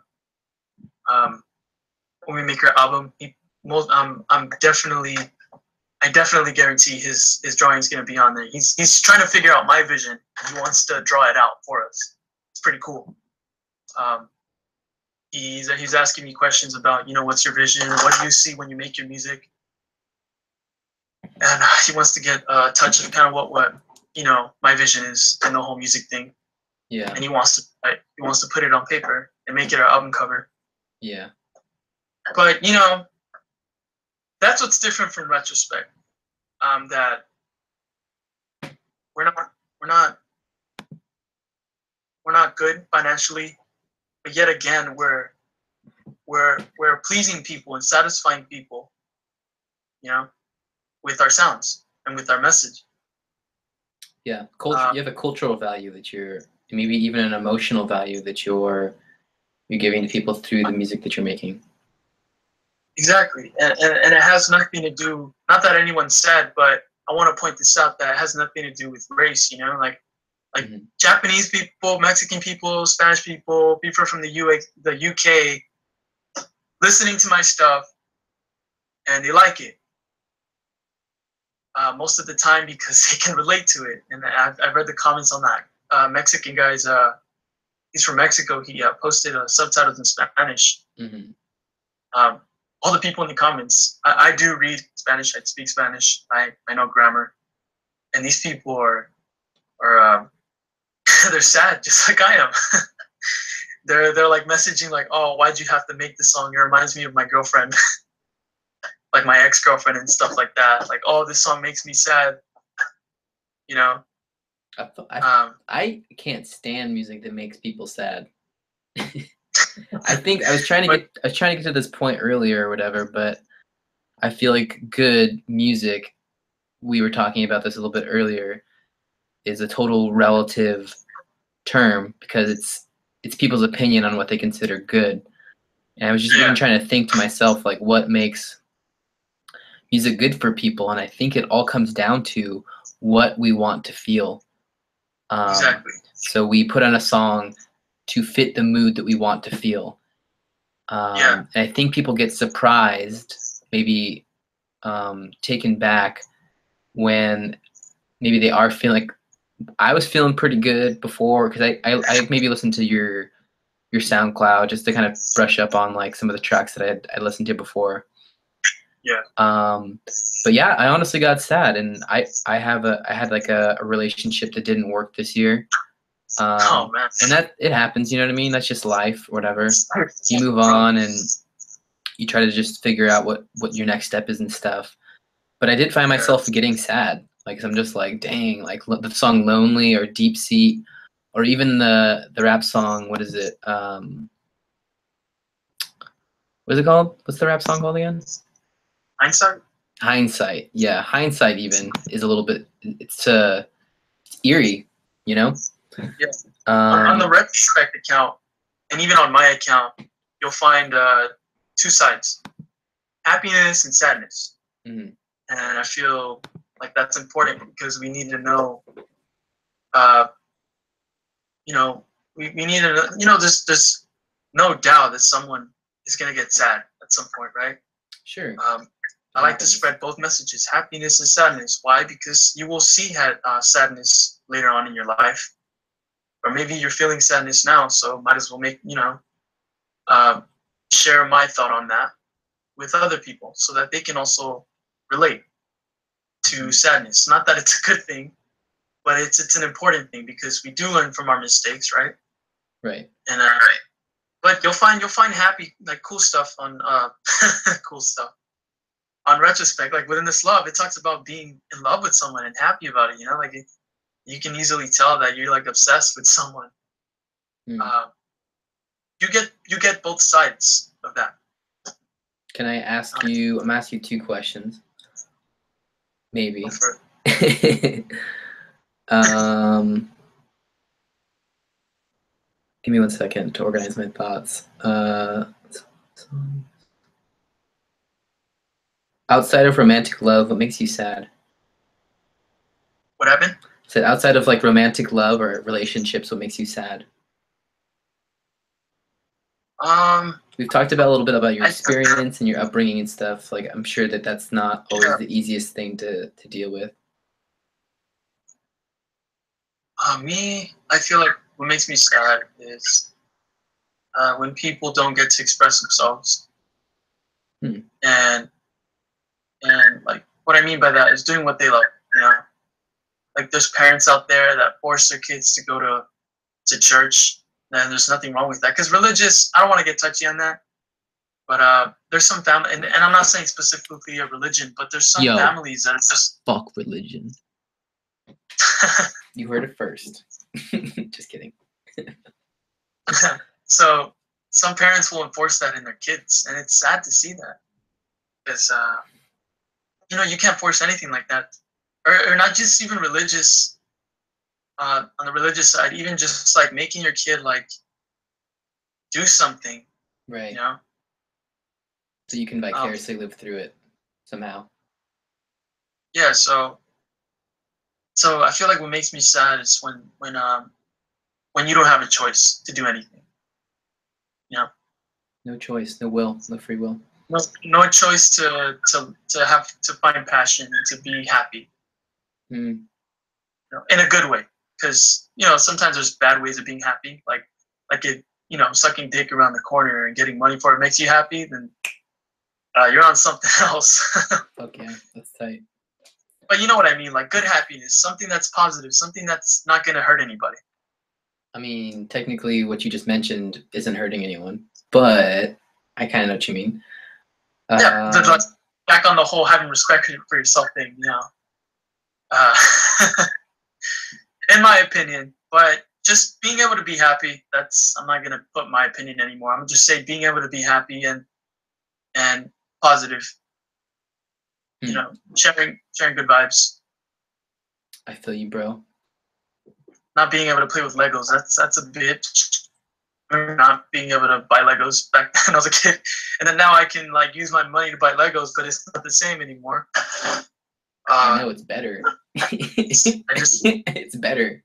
When we make our album, I definitely guarantee his drawing is going to be on there. He's trying to figure out my vision. He wants to draw it out for us. It's pretty cool. He's asking me questions about, what's your vision? What do you see when you make your music? And he wants to get a touch of kind of what my vision is in the whole music thing. Yeah. And he wants to put it on paper and make it our album cover. Yeah. But that's what's different from Retrospect. That we're not good financially, but yet again we're pleasing people and satisfying people, with our sounds and with our message. Yeah, you have a cultural value that maybe even an emotional value that you're giving to people through the music that you're making. Exactly, and it has nothing to do. Not that anyone's sad, but I want to point this out that it has nothing to do with race. Like mm-hmm. Japanese people, Mexican people, Spanish people, people from the UK, listening to my stuff, and they like it. most of the time because they can relate to it. And I've read the comments on that. Mexican guy's, he's from Mexico. He posted subtitles in Spanish. All the people in the comments, I do read Spanish. I speak Spanish. I know grammar. And these people are they're sad, just like I am. They're like messaging like, oh, why'd you have to make this song? It reminds me of my girlfriend, like my ex-girlfriend and stuff like that. Like, oh, this song makes me sad. You know. I can't stand music that makes people sad. I think I was trying to get to this point earlier or whatever, but I feel like good music, we were talking about this a little bit earlier, is a total relative term because it's people's opinion on what they consider good. And I was just even trying to think to myself, like, what makes music good for people? And I think it all comes down to what we want to feel. Exactly. So we put on a song to fit the mood that we want to feel. And I think people get surprised, maybe taken back when maybe they are feeling like, I was feeling pretty good before because I maybe listened to your SoundCloud just to kind of brush up on like some of the tracks that I listened to before. Yeah. But yeah, I honestly got sad, and I had like a relationship that didn't work this year. Oh man. And that it happens, you know what I mean? That's just life or whatever. You move on and you try to just figure out what your next step is and stuff. But I did find myself getting sad. Like, I'm just like, dang, like the song Lonely or Deep Sea, or even the rap song, what is it? What is it called? What's the rap song called again? Hindsight. Yeah, Hindsight even is a little bit, it's eerie, you know? Yeah. On the Retrospect account, and even on my account, you'll find two sides, happiness and sadness. And I feel like that's important because we need to know, you know, we need to, you know, there's no doubt that someone is going to get sad at some point, right? Sure. I like to spread both messages, happiness and sadness. Why? Because you will see sadness later on in your life. Or maybe you're feeling sadness now, so might as well share my thought on that with other people so that they can also relate to sadness. Not that it's a good thing, but it's an important thing because we do learn from our mistakes, right? Right. And but you'll find happy, like cool stuff on cool stuff on Retrospect. Like Within This Love, it talks about being in love with someone and happy about it. You know, like you can easily tell that you're like obsessed with someone. You get both sides of that. Can I ask you? I'm asking you 2 questions. Maybe. Give me 1 second to organize my thoughts. Outside of romantic love, what makes you sad? What happened? So outside of like romantic love or relationships, what makes you sad? We've talked about a little bit about your experience and your upbringing and stuff. Like, I'm sure that that's not always the easiest thing to deal with. I feel like what makes me sad is when people don't get to express themselves. And like what I mean by that is doing what they like, you know? Like there's parents out there that force their kids to go to church, and there's nothing wrong with that. Because religious, I don't want to get touchy on that, but there's some family, and I'm not saying specifically a religion, but there's some families that are just... Fuck religion. You heard it first. Just kidding. So some parents will enforce that in their kids, and it's sad to see that. Because, you know, you can't force anything like that. Or not just even religious, on the religious side, even just like making your kid like do something. Right. You know? So you can vicariously live through it somehow. Yeah, so I feel like what makes me sad is when you don't have a choice to do anything. You know? No choice, no will, no free will. no choice to have to find passion and to be happy. Mm. In a good way, because sometimes there's bad ways of being happy, like it, sucking dick around the corner and getting money for it makes you happy, then you're on something else. Fuck yeah, that's tight. But you know what I mean, like good happiness, something that's positive, something that's not gonna hurt anybody. I mean, technically, what you just mentioned isn't hurting anyone, but I kind of know what you mean. Yeah, back on the whole having respect for yourself thing, in my opinion. But just being able to be happy, I'm not gonna put my opinion anymore. I'm gonna just say being able to be happy and positive. Sharing good vibes. I feel you, bro. Not being able to play with Legos, that's a bit. Not being able to buy Legos back when I was a kid, and then now I can use my money to buy Legos, but it's not the same anymore. I know it's better. It's better.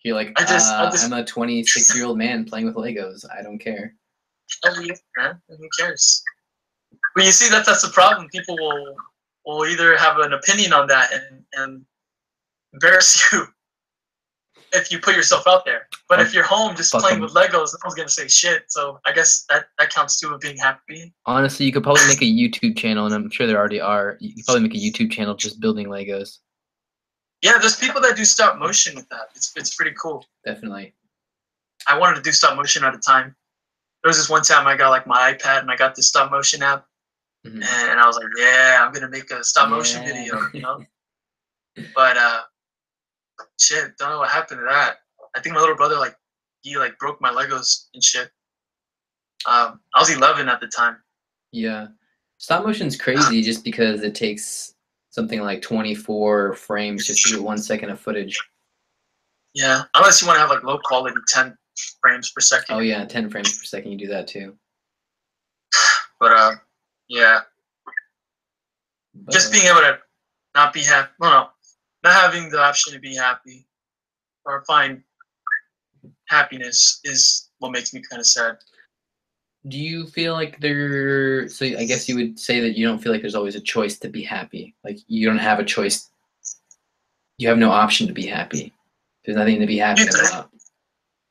You're like, I'm a 26-year-old man playing with Legos. I don't care. Oh yeah, man. Who cares? But you see, that's the problem. People will either have an opinion on that and embarrass you if you put yourself out there. But if you're home just playing with Legos, no one's gonna say shit. So I guess that counts too of being happy. Honestly, you could probably make a YouTube channel, and I'm sure there already are. You could probably make a YouTube channel just building Legos. Yeah, there's people that do stop motion with that. It's pretty cool. Definitely. I wanted to do stop motion at a time. There was this one time I got my iPad and I got this stop motion app, and I was like, yeah, I'm gonna make a stop motion video, But shit, don't know what happened to that. I think my little brother he broke my Legos and shit. I was 11 at the time. Yeah, stop motion's crazy just because it takes something like 24 frames just to get 1 second of footage. Yeah, unless you want to have low quality 10 frames per second. Oh yeah, 10 frames per second. You do that too. But yeah, just being able to not be happy. Well, no, not having the option to be happy or find happiness is what makes me kind of sad. Do you feel like so I guess you would say that you don't feel like there's always a choice to be happy. Like you don't have a choice. You have no option to be happy. There's nothing to be happy about.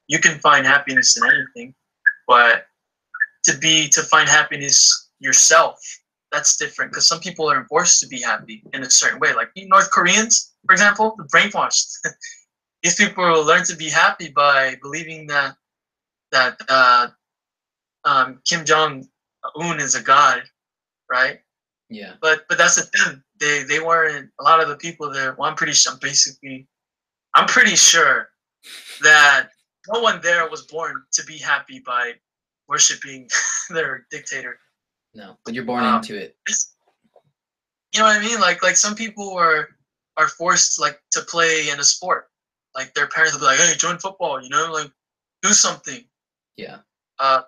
You can find happiness in anything, but to find happiness yourself, that's different, because some people are forced to be happy in a certain way. Like North Koreans, for example, the brainwashed. These people will learn to be happy by believing that Kim Jong-un is a god, right? Yeah. But that's the thing. They weren't. A lot of the people there. Well, I'm pretty sure that no one there was born to be happy by worshiping their dictator. No, but you're born into it. You know what I mean? Like some people are forced to play in a sport. Like their parents will be like, "Hey, join football," do something. Yeah. But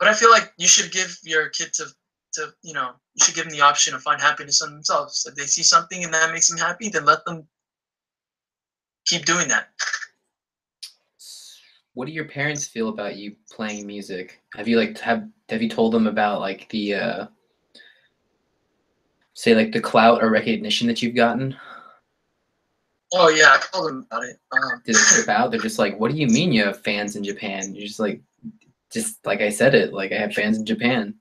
I feel like you should give your kid you should give them the option to find happiness in themselves. If they see something and that makes them happy, then let them keep doing that. What do your parents feel about you playing music? Have you have you told them about the say the clout or recognition that you've gotten? Oh yeah, I told them about it. Did they trip out? They're just like, "What do you mean you have fans in Japan?" You're just like I said it. I have fans in Japan.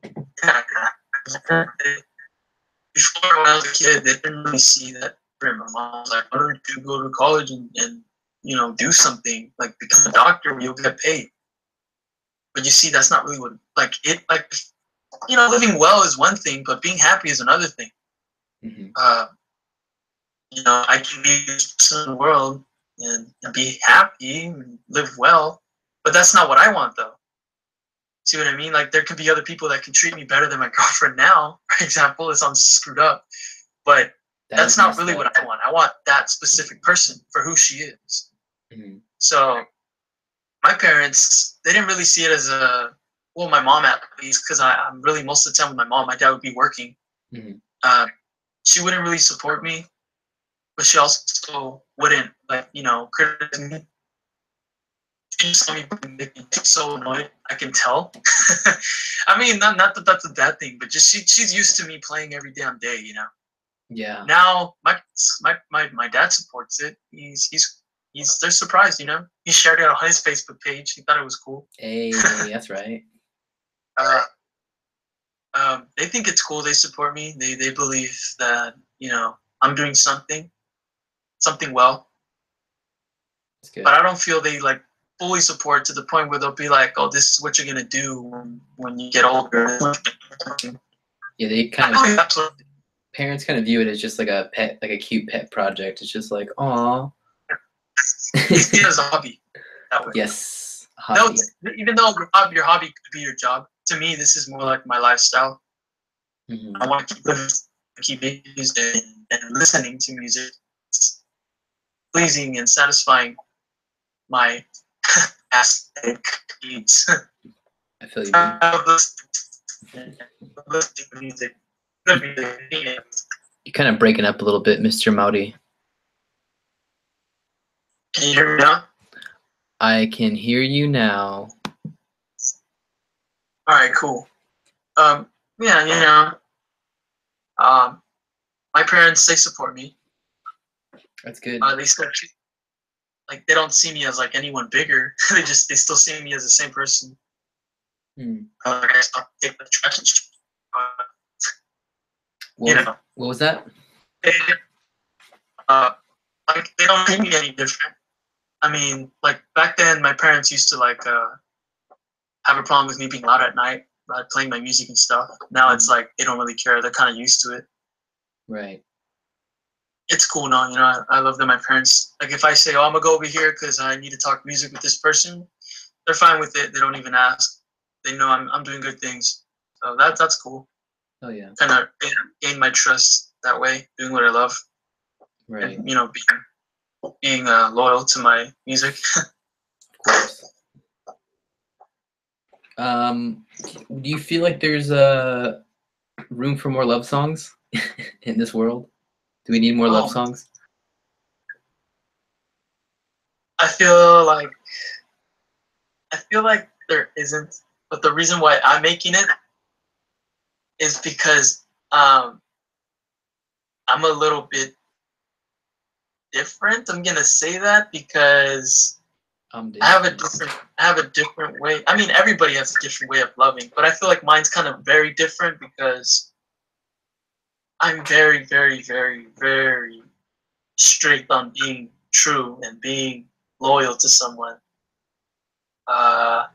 Before, when I was a kid, they didn't really see that. My mom was like, "Why don't you go to college and do something, become a doctor where you'll get paid?" But you see, that's not really what living well is one thing, but being happy is another thing. Mm-hmm. I can be this person in the world and be happy and live well, but that's not what I want, though. See what I mean? There could be other people that can treat me better than my girlfriend now, for example, if I'm screwed up. But that's not really what I want. I want that specific person for who she is. Mm-hmm. So my parents, they didn't really see it as my mom at least, because I'm really most of the time with my mom. My dad would be working. Mm-hmm. She wouldn't really support me, but she also wouldn't criticize me. she just saw me making so annoyed. I can tell. I mean, not that that's a bad thing, but just she's used to me playing every damn day, you know. Yeah. Now my dad supports it. They're surprised, you know. He shared it on his Facebook page. He thought it was cool. Hey, that's right. They think it's cool. They support me. They believe that, you know, I'm doing something well. That's good. But I don't feel they like fully support to the point where they'll be like, "Oh, this is what you're gonna do when you get older." Yeah, they kind of parents kind of view it as just like a pet, like a cute pet project. It's just like, aw. They see it as a hobby. That way. Yes, hobby. No, even though your hobby could be your job, to me, this is more like my lifestyle. Mm-hmm. I want to keep making music and listening to music, pleasing and satisfying my aesthetic needs. I feel you. Listening to music. You're kind of breaking up a little bit, Mr. Mauri. Can you hear me now? I can hear you now. All right, cool. Yeah, you know, my parents, they support me. That's good. They still like, they don't see me as like anyone bigger. they still see me as the same person. Like I stopped taking the trash and shit. What was that? Like they don't see me any different. I mean, like back then, my parents used to like have a problem with me being loud at night, playing my music and stuff. Now it's like they don't really care. They're kind of used to it. Right. It's cool now, you know. I love that my parents, like, if I say, "Oh, I'm gonna go over here because I need to talk music with this person," they're fine with it. They don't even ask. They know I'm doing good things, so that's cool. Oh yeah. Kind of gain my trust that way, doing what I love. Right. And, you know, being loyal to my music. Of course. Do you feel like there's room for more love songs in this world? Do we need more love songs? I feel like there isn't, but the reason why I'm making it is because I'm a little bit different. I'm gonna say that because I have a different way. I mean, everybody has a different way of loving, but I feel like mine's kind of very different because I'm very, very, very, very strict on being true and being loyal to someone. I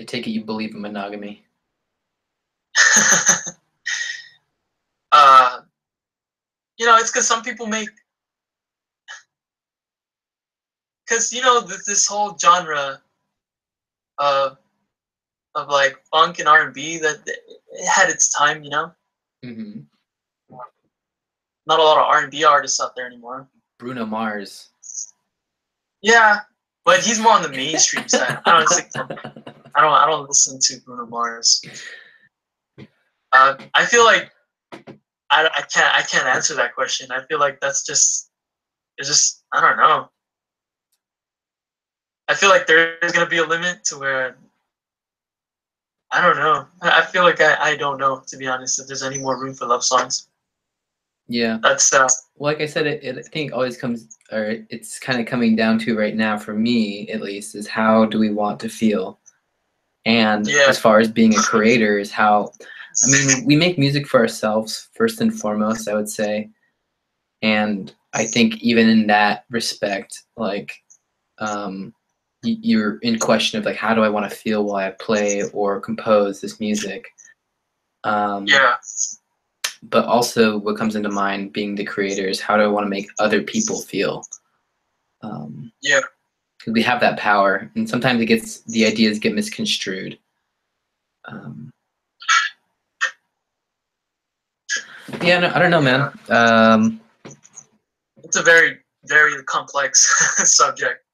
take it you believe in monogamy. You know, it's because some people because, you know, this whole genre of like funk and R&B, that it had its time, you know. Mm-hmm. Not a lot of R&B artists out there anymore. Bruno Mars. Yeah, but he's more on the mainstream side. I don't listen to Bruno Mars. I feel like I can't answer that question. I feel like it's just I don't know. I feel like there's gonna be a limit to where I don't know. I feel like I don't know, to be honest, if there's any more room for love songs. Yeah. That's like I said, I think always comes, or it's kind of coming down to right now for me at least, is how do we want to feel? And as far as being a creator is how, I mean, we make music for ourselves first and foremost, I would say. And I think even in that respect, like, you're in question of like, how do I want to feel while I play or compose this music? But also what comes into mind being the creator is how do I want to make other people feel? Because we have that power, and sometimes the ideas get misconstrued. Yeah, no, I don't know, man. It's a very, very complex subject.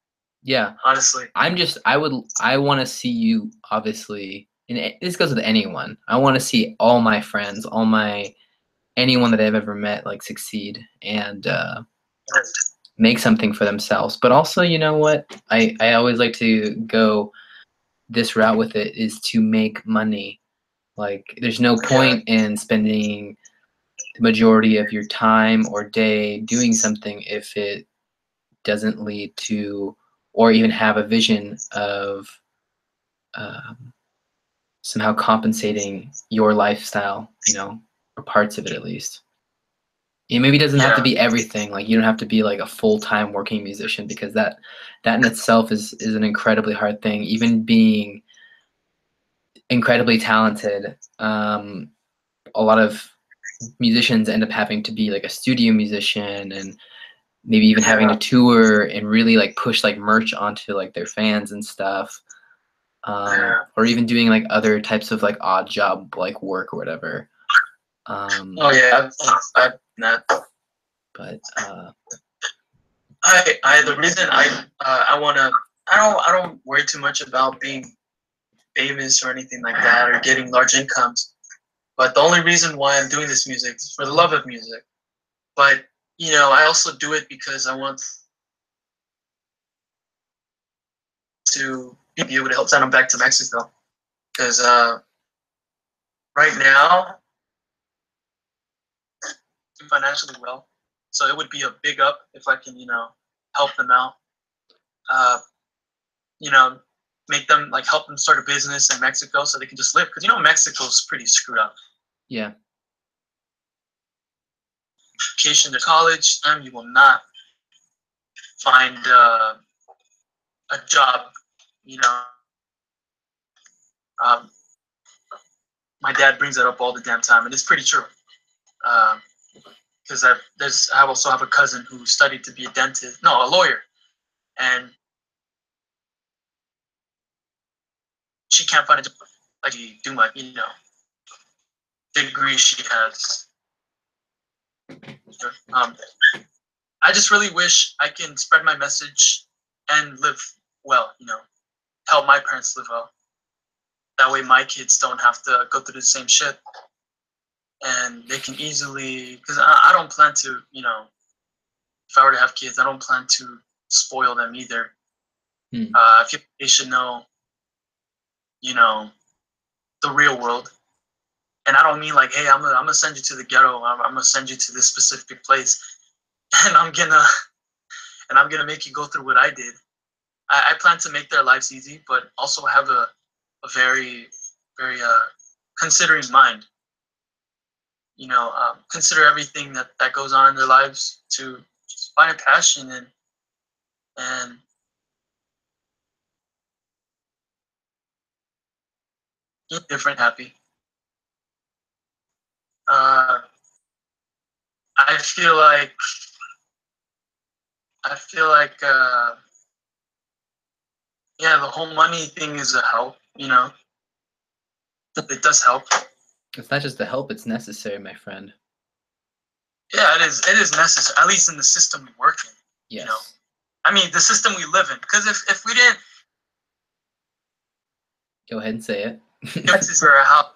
Yeah, honestly, I want to see you, obviously, and this goes with anyone. I want to see all my friends, anyone that I've ever met, like, succeed, and make something for themselves. But also, you know what? I always like to go this route with it, is to make money. Like, there's no point in spending the majority of your time or day doing something if it doesn't lead to, or even have a vision of somehow compensating your lifestyle, you know, or parts of it at least. It maybe doesn't have to be everything. Like, you don't have to be like a full-time working musician, because that in itself is an incredibly hard thing. Even being incredibly talented, a lot of musicians end up having to be like a studio musician, and maybe even having to tour and really like push like merch onto like their fans and stuff, or even doing like other types of like odd job like work or whatever. I've not. But the reason I don't worry too much about being famous or anything like that, or getting large incomes. But the only reason why I'm doing this music is for the love of music. But, you know, I also do it because I want to be able to help send them back to Mexico. Because right now, I'm financially well. So it would be a big up if I can, you know, help them out. You know, make them, like, help them start a business in Mexico so they can just live. Because, you know, Mexico's pretty screwed up. yeah. Education to college, you will not find a job, you know. My dad brings that up all the damn time, and it's pretty true. Because I also have a cousin who studied to be a lawyer, and she can't find a job like she do my, you know, degree she has. I just really wish I can spread my message and live well, you know, help my parents live well. That way my kids don't have to go through the same shit. And they can easily, because I don't plan to, you know, if I were to have kids, I don't plan to spoil them either. I feel they should know, you know, the real world. And I don't mean like, hey, I'm gonna send you to the ghetto. I'm gonna send you to this specific place, and I'm gonna make you go through what I did. I plan to make their lives easy, but also have a very, very considering mind. You know, consider everything that goes on in their lives, to just find a passion and keep different happy. I feel like yeah, the whole money thing is a help. You know, it does help. It's not just the help; it's necessary, my friend. Yeah, it is. It is necessary, at least in the system we work in. Yes. You know, I mean, the system we live in. Because if we didn't, go ahead and say it. this is where how.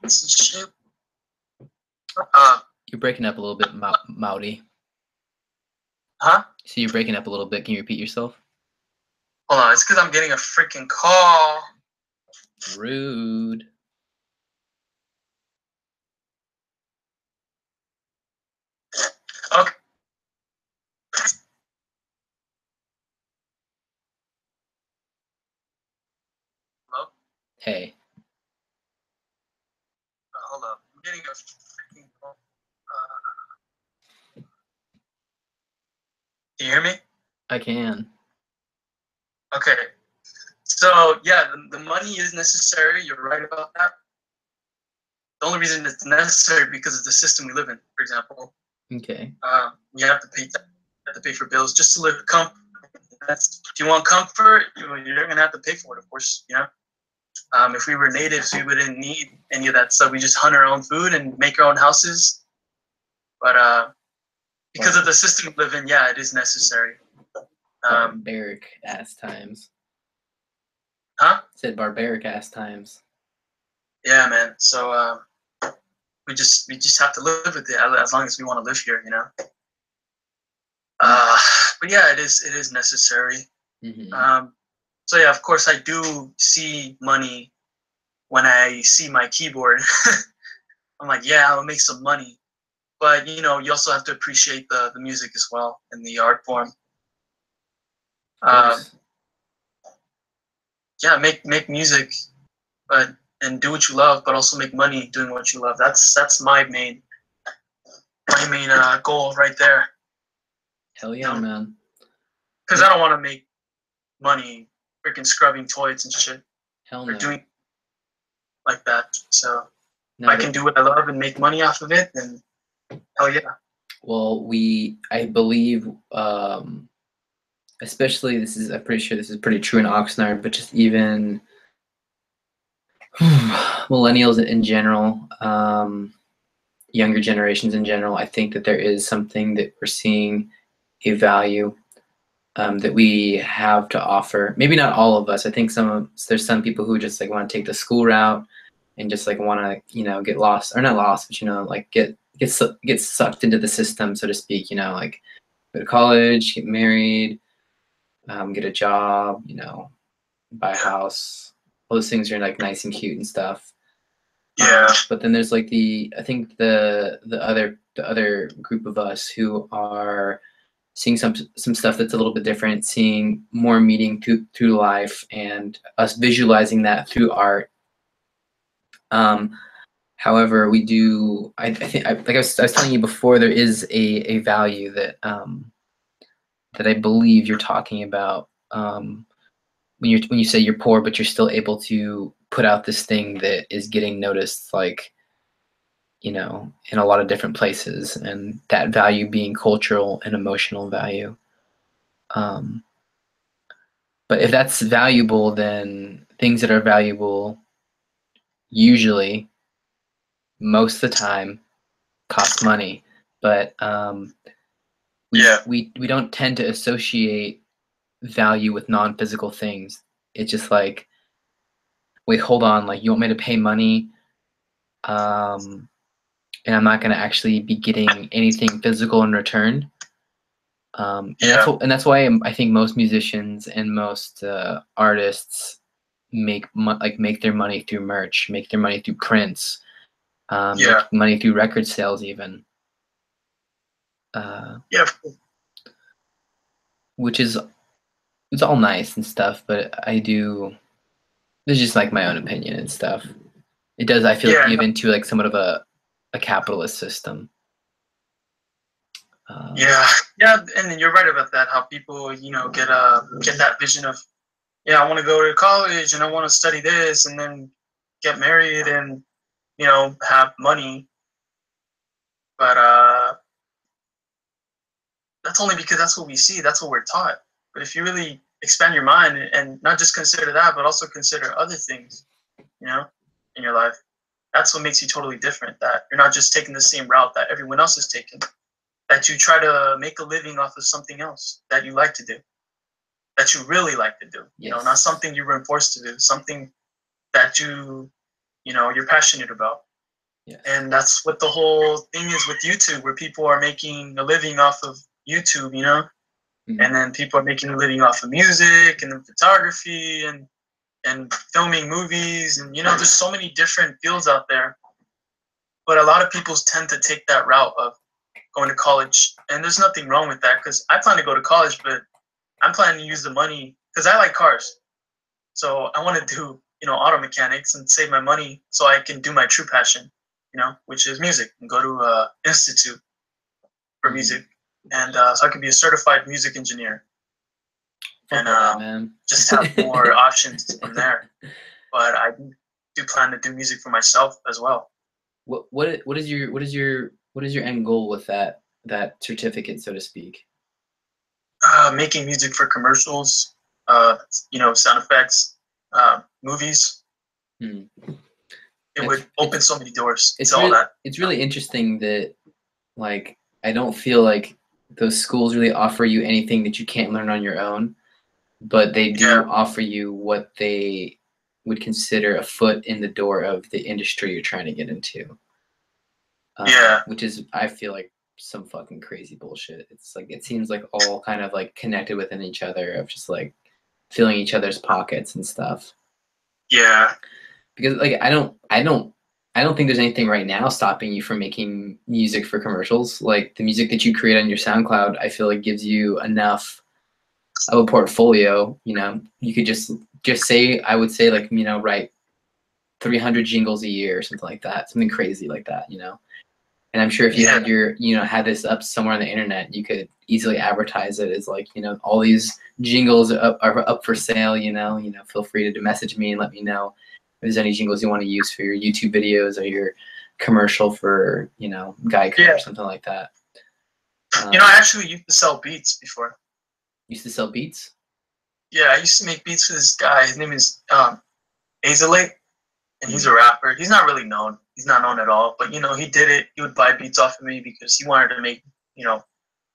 Shit. You're breaking up a little bit, Mauri. Huh? So you're breaking up a little bit. Can you repeat yourself? Hold on, it's because I'm getting a freaking call. Rude. Okay. Hello? Hey. Hold up. I'm getting a freaking call. Can you hear me? I can. Okay. So, yeah, the money is necessary. You're right about that. The only reason it's necessary because of the system we live in, for example. Okay. You have to pay for bills just to live comfort. If you want comfort, you're going to have to pay for it, of course, you know. If we were natives, we wouldn't need any of that stuff. We just hunt our own food and make our own houses. But because of the system we live in, yeah, it is necessary. Barbaric ass times. Huh? Said barbaric ass times. Yeah, man. So we just have to live with it as long as we want to live here, you know. But yeah, it is necessary. Mm-hmm. So yeah, of course, I do see money when I see my keyboard. I'm like, yeah, I'll make some money. But you know, you also have to appreciate the music as well and the art form. Yeah, make music, but and do what you love, but also make money doing what you love. That's my main goal right there. Hell yeah, you know? Man. Because I don't want to make money freaking scrubbing toilets and shit. Hell no. Or doing like that. So if I can do what I love and make money off of it, then hell yeah. Well, I believe, especially I'm pretty sure this is pretty true in Oxnard, but just even millennials in general, younger generations in general, I think that there is something that we're seeing a value that we have to offer. Maybe not all of us. I think there's some people who just like want to take the school route and just like want to, you know, get lost, or not lost, but you know, like get sucked into the system, so to speak. You know, like go to college, get married, get a job, you know, buy a house. All those things are like nice and cute and stuff. Yeah. But then there's like I think the other group of us who are seeing some stuff that's a little bit different, seeing more meaning through life, and us visualizing that through art. However, we do. I think, like I was telling you before, there is a value that that I believe you're talking about when you say you're poor, but you're still able to put out this thing that is getting noticed, like, you know, in a lot of different places, and that value being cultural and emotional value. But if that's valuable, then things that are valuable usually, most of the time, cost money. But we don't tend to associate value with non-physical things. It's just like, wait, hold on, like you want me to pay money, and I'm not going to actually be getting anything physical in return. And that's why I think most musicians and most artists make their money through merch, make their money through prints, make money through record sales, even. Which is, it's all nice and stuff, but this is just like my own opinion and stuff. It does, I feel, give into like somewhat of a capitalist system. Yeah, and you're right about that. How people, you know, get that vision of, yeah, I want to go to college and I want to study this, and then get married and, you know, have money. But that's only because that's what we see. That's what we're taught. But if you really expand your mind and not just consider that, but also consider other things, you know, in your life, that's what makes you totally different. That you're not just taking the same route that everyone else is taking. That you try to make a living off of something else that you like to do, that you really like to do. You know, not something you were forced to do, something that you know, you're passionate about. Yes. And that's what the whole thing is with YouTube, where people are making a living off of YouTube, you know, and then people are making a living off of music and photography and filming movies, and you know, there's so many different fields out there. But a lot of people tend to take that route of going to college, and there's nothing wrong with that, because I plan to go to college, but I'm planning to use the money because I like cars. So I want to do, you know, auto mechanics and save my money so I can do my true passion, you know, which is music, and go to an institute for music, and so I can be a certified music engineer, and just have more options from there. But I do plan to do music for myself as well. What is your end goal with that certificate, so to speak? Making music for commercials, you know, sound effects, movies. It would open so many doors to all that. It's really interesting that, like, I don't feel like those schools really offer you anything that you can't learn on your own, but they do offer you what they would consider a foot in the door of the industry you're trying to get into. Yeah. Which is, I feel like, some fucking crazy bullshit. It's like, it seems like all kind of like connected within each other, of just like filling each other's pockets and stuff. Yeah. Because like I don't think there's anything right now stopping you from making music for commercials. Like the music that you create on your SoundCloud, I feel like gives you enough of a portfolio. You know, you could just say, I would say, like, you know, write 300 jingles a year or something like that, something crazy like that, you know. And I'm sure if you had your, you know, had this up somewhere on the internet, you could easily advertise it as like, you know, all these jingles are up for sale, you know, feel free to message me and let me know if there's any jingles you want to use for your YouTube videos or your commercial for, you know, Geico or something like that. You know, I actually used to sell beats before. Used to sell beats? Yeah, I used to make beats for this guy. His name is Azalate, and he's a rapper. He's not really known. He's not known at all. But, you know, he did it. He would buy beats off of me because he wanted to make, you know,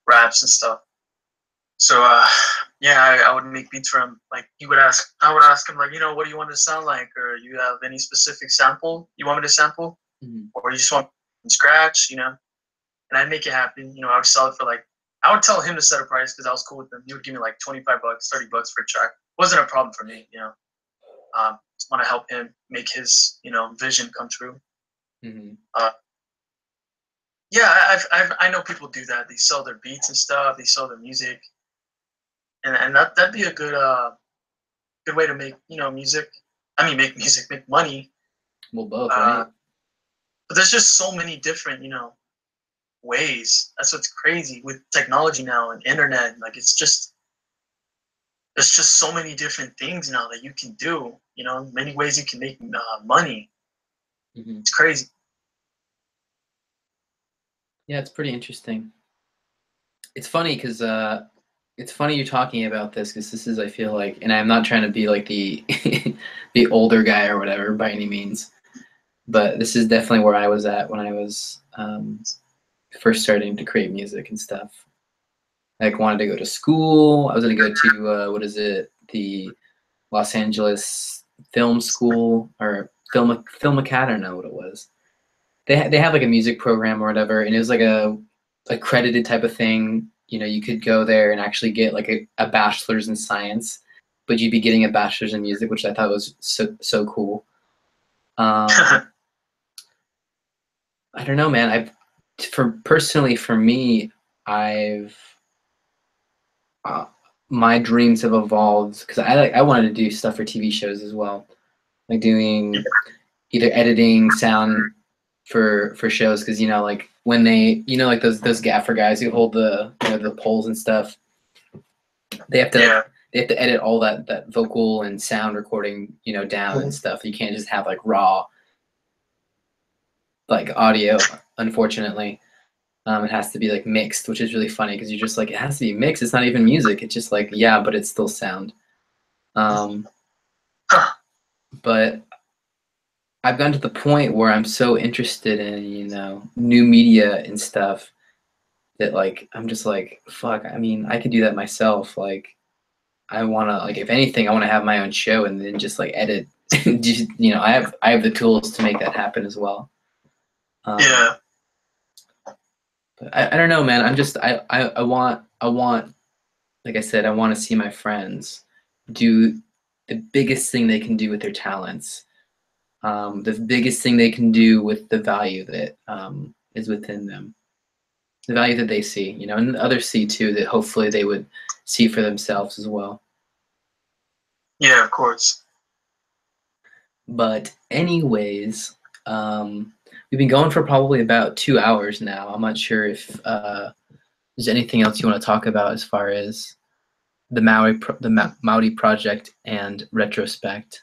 raps and stuff. So, yeah, I would make beats for him. Like, I would ask him, like, you know, what do you want it to sound like? Or you have any specific sample you want me to sample? Or you just want from scratch, you know? And I'd make it happen. You know, I would sell it for like, I would tell him to set a price because I was cool with him. He would give me like $25, $30 for a track. It wasn't a problem for me, you know. Just want to help him make his, you know, vision come true. Yeah, I know people do that. They sell their beats and stuff. They sell their music, and that'd be a good good way to make, you know, music. I mean, make music, make money. Well, both, right? But there's just so many different, you know, ways. That's what's crazy with technology now and internet. Like, it's just, there's just so many different things now that you can do. You know, many ways you can make money. It's crazy. Yeah, it's pretty interesting. It's funny because it's funny you're talking about this because this is, I feel like, and I'm not trying to be like the the older guy or whatever by any means, but this is definitely where I was at when I was first starting to create music and stuff. Like, wanted to go to school. I was gonna go to the Los Angeles Film School or Film Academy. I don't know what it was. They have like a music program or whatever, and it was like a accredited type of thing. You know, you could go there and actually get like a bachelor's in science, but you'd be getting a bachelor's in music, which I thought was so cool. I don't know, man. Personally for me, my dreams have evolved because I wanted to do stuff for TV shows as well, like doing either editing sound for shows, because, you know, like when they, you know, like those gaffer guys who hold the, you know, the poles and stuff, they have to edit all that vocal and sound recording, you know, down and stuff. You can't just have like raw like audio, unfortunately. It has to be like mixed, which is really funny because you're just like, it has to be mixed. It's not even music. It's just like, yeah, but it's still sound. But I've gotten to the point where I'm so interested in, you know, new media and stuff that, like, I'm just like, fuck, I mean, I could do that myself. Like, I want to, like, if anything, I want to have my own show and then just like edit. Just, you know, I have the tools to make that happen as well. Yeah. But I don't know, man. I'm just, I want, like I said, I want to see my friends do the biggest thing they can do with their talents. The biggest thing they can do with the value that is within them, the value that they see, you know, and others see too, that hopefully they would see for themselves as well. Yeah, of course. But anyways, we've been going for probably about 2 hours now. I'm not sure if there's anything else you want to talk about as far as the Mauri project and Retrospect.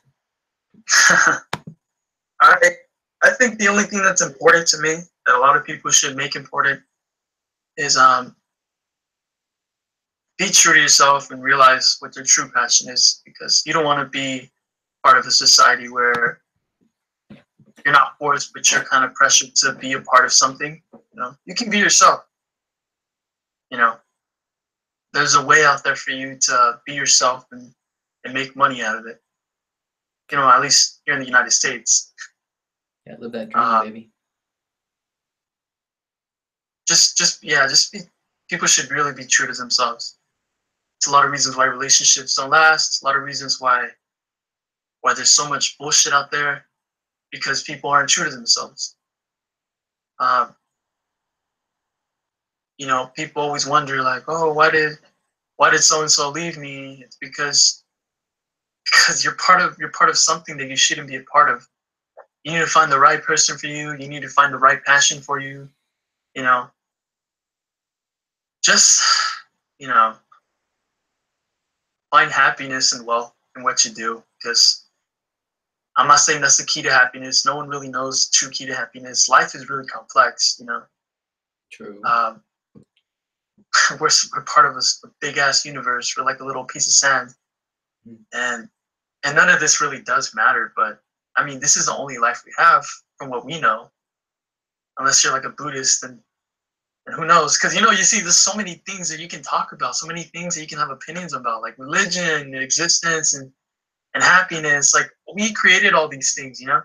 I think the only thing that's important to me that a lot of people should make important is be true to yourself and realize what your true passion is, because you don't want to be part of a society where you're not forced, but you're kind of pressured to be a part of something. You know, you can be yourself. You know, there's a way out there for you to be yourself and make money out of it. You know, at least here in the United States. Yeah, live that dream, baby. people should really be true to themselves. It's a lot of reasons why relationships don't last. A lot of reasons why there's so much bullshit out there, because people aren't true to themselves. You know, people always wonder like, oh, why did so and so leave me? It's because you're part of something that you shouldn't be a part of. You need to find the right person for you. You need to find the right passion for you. You know, just, you know, find happiness and wealth in what you do, because I'm not saying that's the key to happiness. No one really knows the true key to happiness. Life is really complex, you know. True. We're part of a big ass universe. We're like a little piece of sand, and none of this really does matter. But I mean, this is the only life we have, from what we know. Unless you're like a Buddhist, and who knows? Because you know, you see, there's so many things that you can talk about, so many things that you can have opinions about, like religion, existence, and happiness. Like, we created all these things, you know.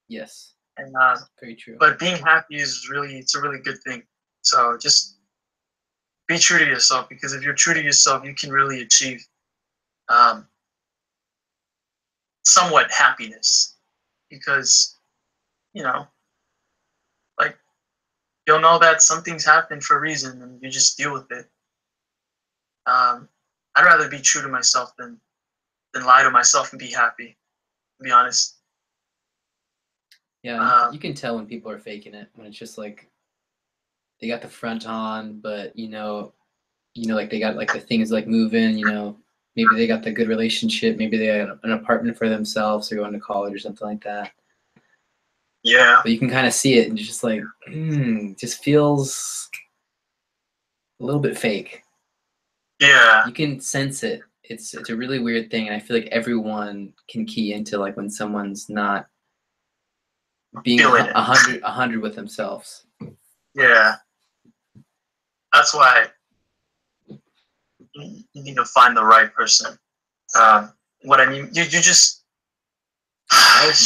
Yes. And very true. But being happy is it's a really good thing. So just be true to yourself, because if you're true to yourself, you can really achieve somewhat happiness. Because, you know, like, you'll know that some things happen for a reason, and you just deal with it. I'd rather be true to myself than lie to myself and be happy, to be honest. Yeah, you can tell when people are faking it, when it's just like they got the front on, but you know, like they got like the things like moving, you know, maybe they got the good relationship, maybe they got an apartment for themselves, or going to college or something like that. Yeah. But you can kind of see it, and it's just like, just feels a little bit fake. Yeah. You can sense it. It's a really weird thing, and I feel like everyone can key into like when someone's not being 100 with themselves. Yeah. That's why you need to find the right person. What I mean, you just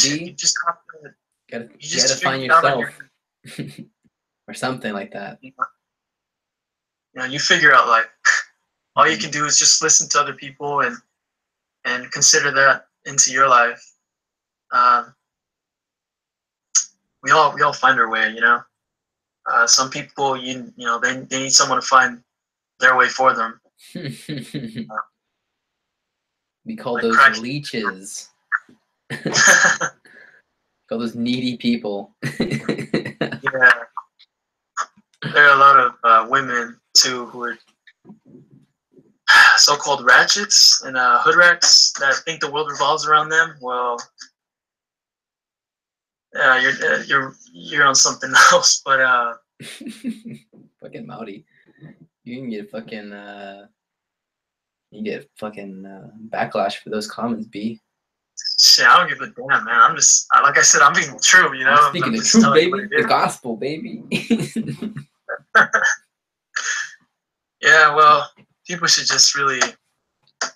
you just have to find yourself or something like that. You know, you figure out, like, all you can do is just listen to other people and consider that into your life. We all find our way, you know. Some people, you know, they need someone to find their way for them. We call like those leeches. Call those needy people. Yeah. There are a lot of women too who are so-called ratchets and hood rats that think the world revolves around them. Well, yeah, you're on something else. But fucking Mauri, you can get fucking backlash for those comments, B. Shit, I don't give a damn, man. I'm just, like I said, I'm being true, you know. I'm speaking the truth, baby. The gospel, baby. Yeah, well, people should just really, I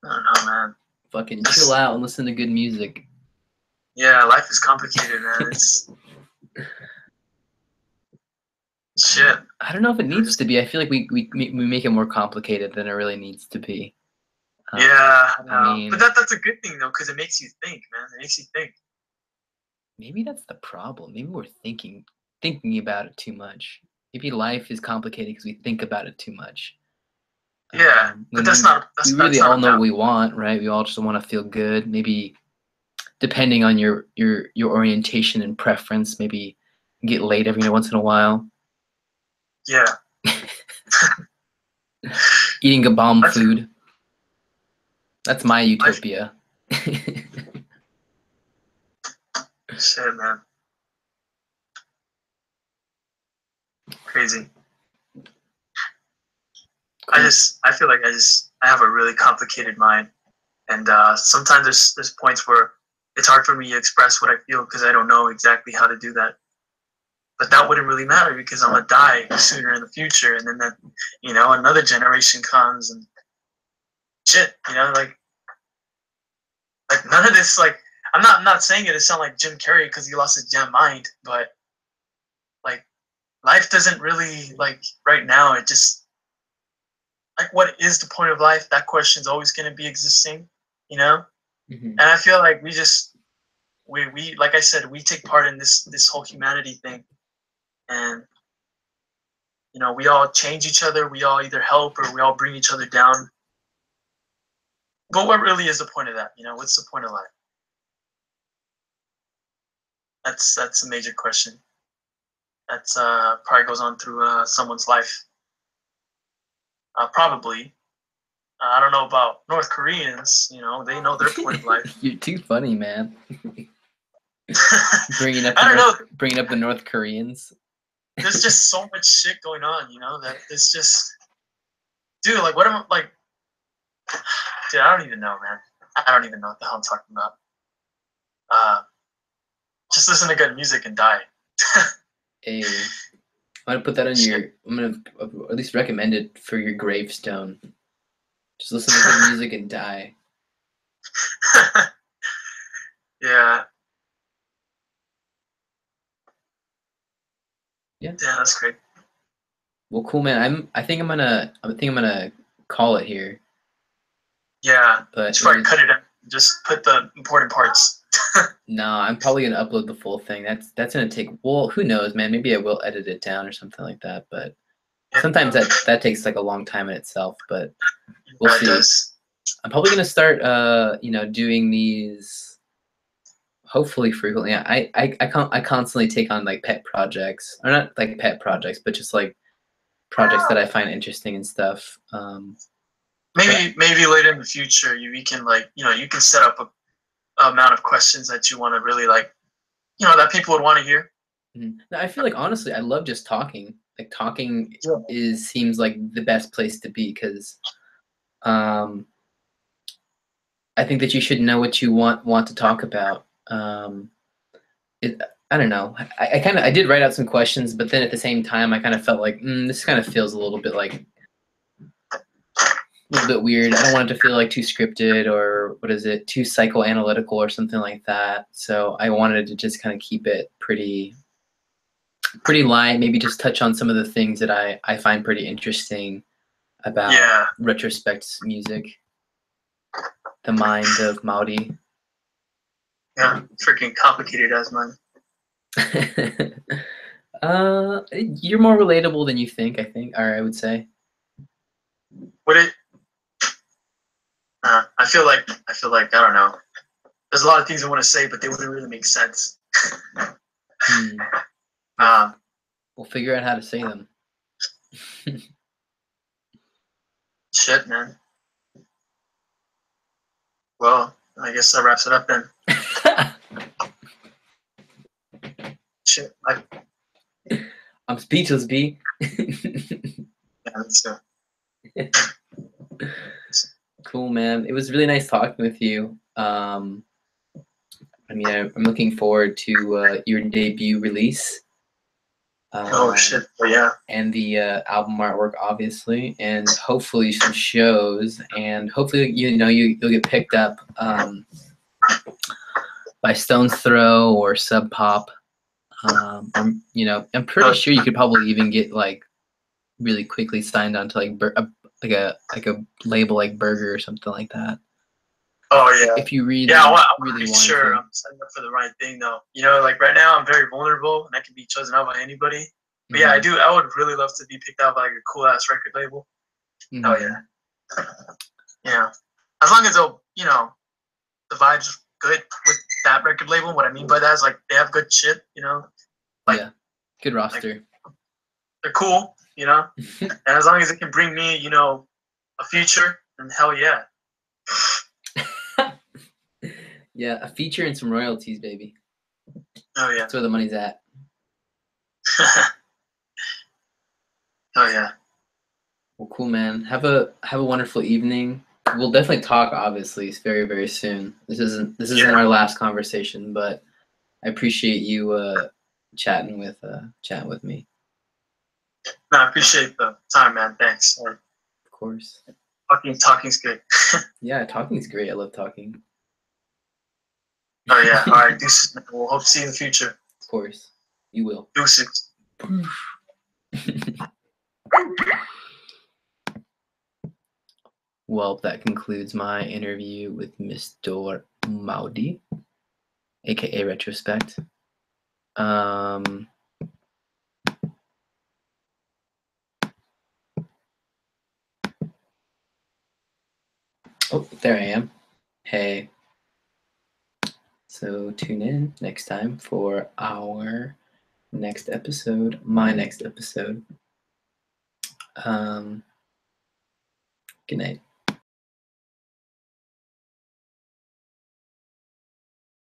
don't know, man. Fucking chill out and listen to good music. Yeah, life is complicated, man. It's shit. I don't know if it needs to be. I feel like we make it more complicated than it really needs to be. Yeah, I mean, but that's a good thing though, because it makes you think, man. It makes you think. Maybe that's the problem. Maybe we're thinking about it too much. Maybe life is complicated because we think about it too much. Yeah, but that's not. We really all know what we want, right? We all just want to feel good. Maybe, depending on your orientation and preference, maybe get laid every once in a while. Yeah. Eating a bomb food. That's my utopia. Shit, man. Crazy. Cool. I feel like I have a really complicated mind, and sometimes there's points where it's hard for me to express what I feel because I don't know exactly how to do that. But that wouldn't really matter because I'm gonna die sooner in the future, and then you know, another generation comes and shit, you know, like none of this, like, I'm not saying it to sound like Jim Carrey because he lost his damn mind, but like life doesn't really, like, right now, it just, like, what is the point of life? That question's always going to be existing, you know? And I feel like we like I said, we take part in this whole humanity thing. And, you know, we all change each other. We all either help or we all bring each other down. But what really is the point of that? You know, what's the point of life? That's a major question. That's probably goes on through someone's life. Probably. I don't know about North Koreans. You know, they know their point of life. You're too funny, man. bringing up the North Koreans. There's just so much shit going on, you know, that it's just, dude, like, what am I, like, dude, I don't even know, man. I don't even know what the hell I'm talking about. Just listen to good music and die. Hey, I'm gonna put that on I'm gonna at least recommend it for your gravestone. Just listen to good music and die. Yeah. Yeah, that's great. Well, cool, man. I think I'm gonna call it here. Yeah, but just probably cut it out. Just put the important parts. No, I'm probably gonna upload the full thing. That's gonna take. Well, who knows, man? Maybe I will edit it down or something like that. But sometimes that takes like a long time in itself. But we'll see. Does. I'm probably gonna start, doing these hopefully frequently. I constantly take on like pet projects, or not like pet projects, but just like projects that I find interesting and stuff. Maybe later in the future, you can, like, you can set up a amount of questions that you want to really, like, that people would want to hear. I feel like, honestly, I love just talking. Like, talking seems like the best place to be, because I think that you should know what you want to talk about. I don't know. I did write out some questions, but then at the same time, I kind of felt like this kind of feels a little bit like a little bit weird. I don't want it to feel like too scripted, or too psychoanalytical or something like that. So I wanted to just kind of keep it pretty light. Maybe just touch on some of the things that I find pretty interesting about Retrospect's music. The mind of Mauri. Yeah, freaking complicated as mine. You're more relatable than you think, I would say. Would it? I feel like I don't know. There's a lot of things I want to say, but they wouldn't really make sense. We'll figure out how to say them. Shit, man. Well, I guess that wraps it up then. Shit, I'm speechless, B. Yeah, that's Cool, man. It was really nice talking with you. I'm looking forward to your debut release. Oh shit! Oh, yeah. And the album artwork, obviously, and hopefully some shows, and hopefully you'll get picked up by Stone's Throw or Sub Pop. I'm pretty sure you could probably even get like really quickly signed onto like a label like Burger or something like that. Oh yeah. If you really sure I'm setting up for the right thing though. Like right now I'm very vulnerable and I can be chosen out by anybody. But yeah, I would really love to be picked out by like a cool ass record label. Oh yeah. Yeah. As long as the vibe's good with that record label. What I mean by that is like they have good shit, like good roster. Like, they're cool, and as long as it can bring me, a future, then hell yeah. Yeah, a feature and some royalties, baby. Oh yeah. That's where the money's at. Oh yeah. Well, cool, man. Have a wonderful evening. We'll definitely talk, obviously, very, very soon. This isn't our last conversation, but I appreciate you chatting with me. No, I appreciate the time, man. Thanks. Of course. Talking's good. Yeah, talking's great. I love talking. Oh yeah. All right. Deuces. We'll hope to see you in the future. Of course. You will. Deuces. Well, that concludes my interview with Mr. Mauri, aka Retrospect. Oh, there I am. Hey. So tune in next time for our next episode, my next episode. Good night.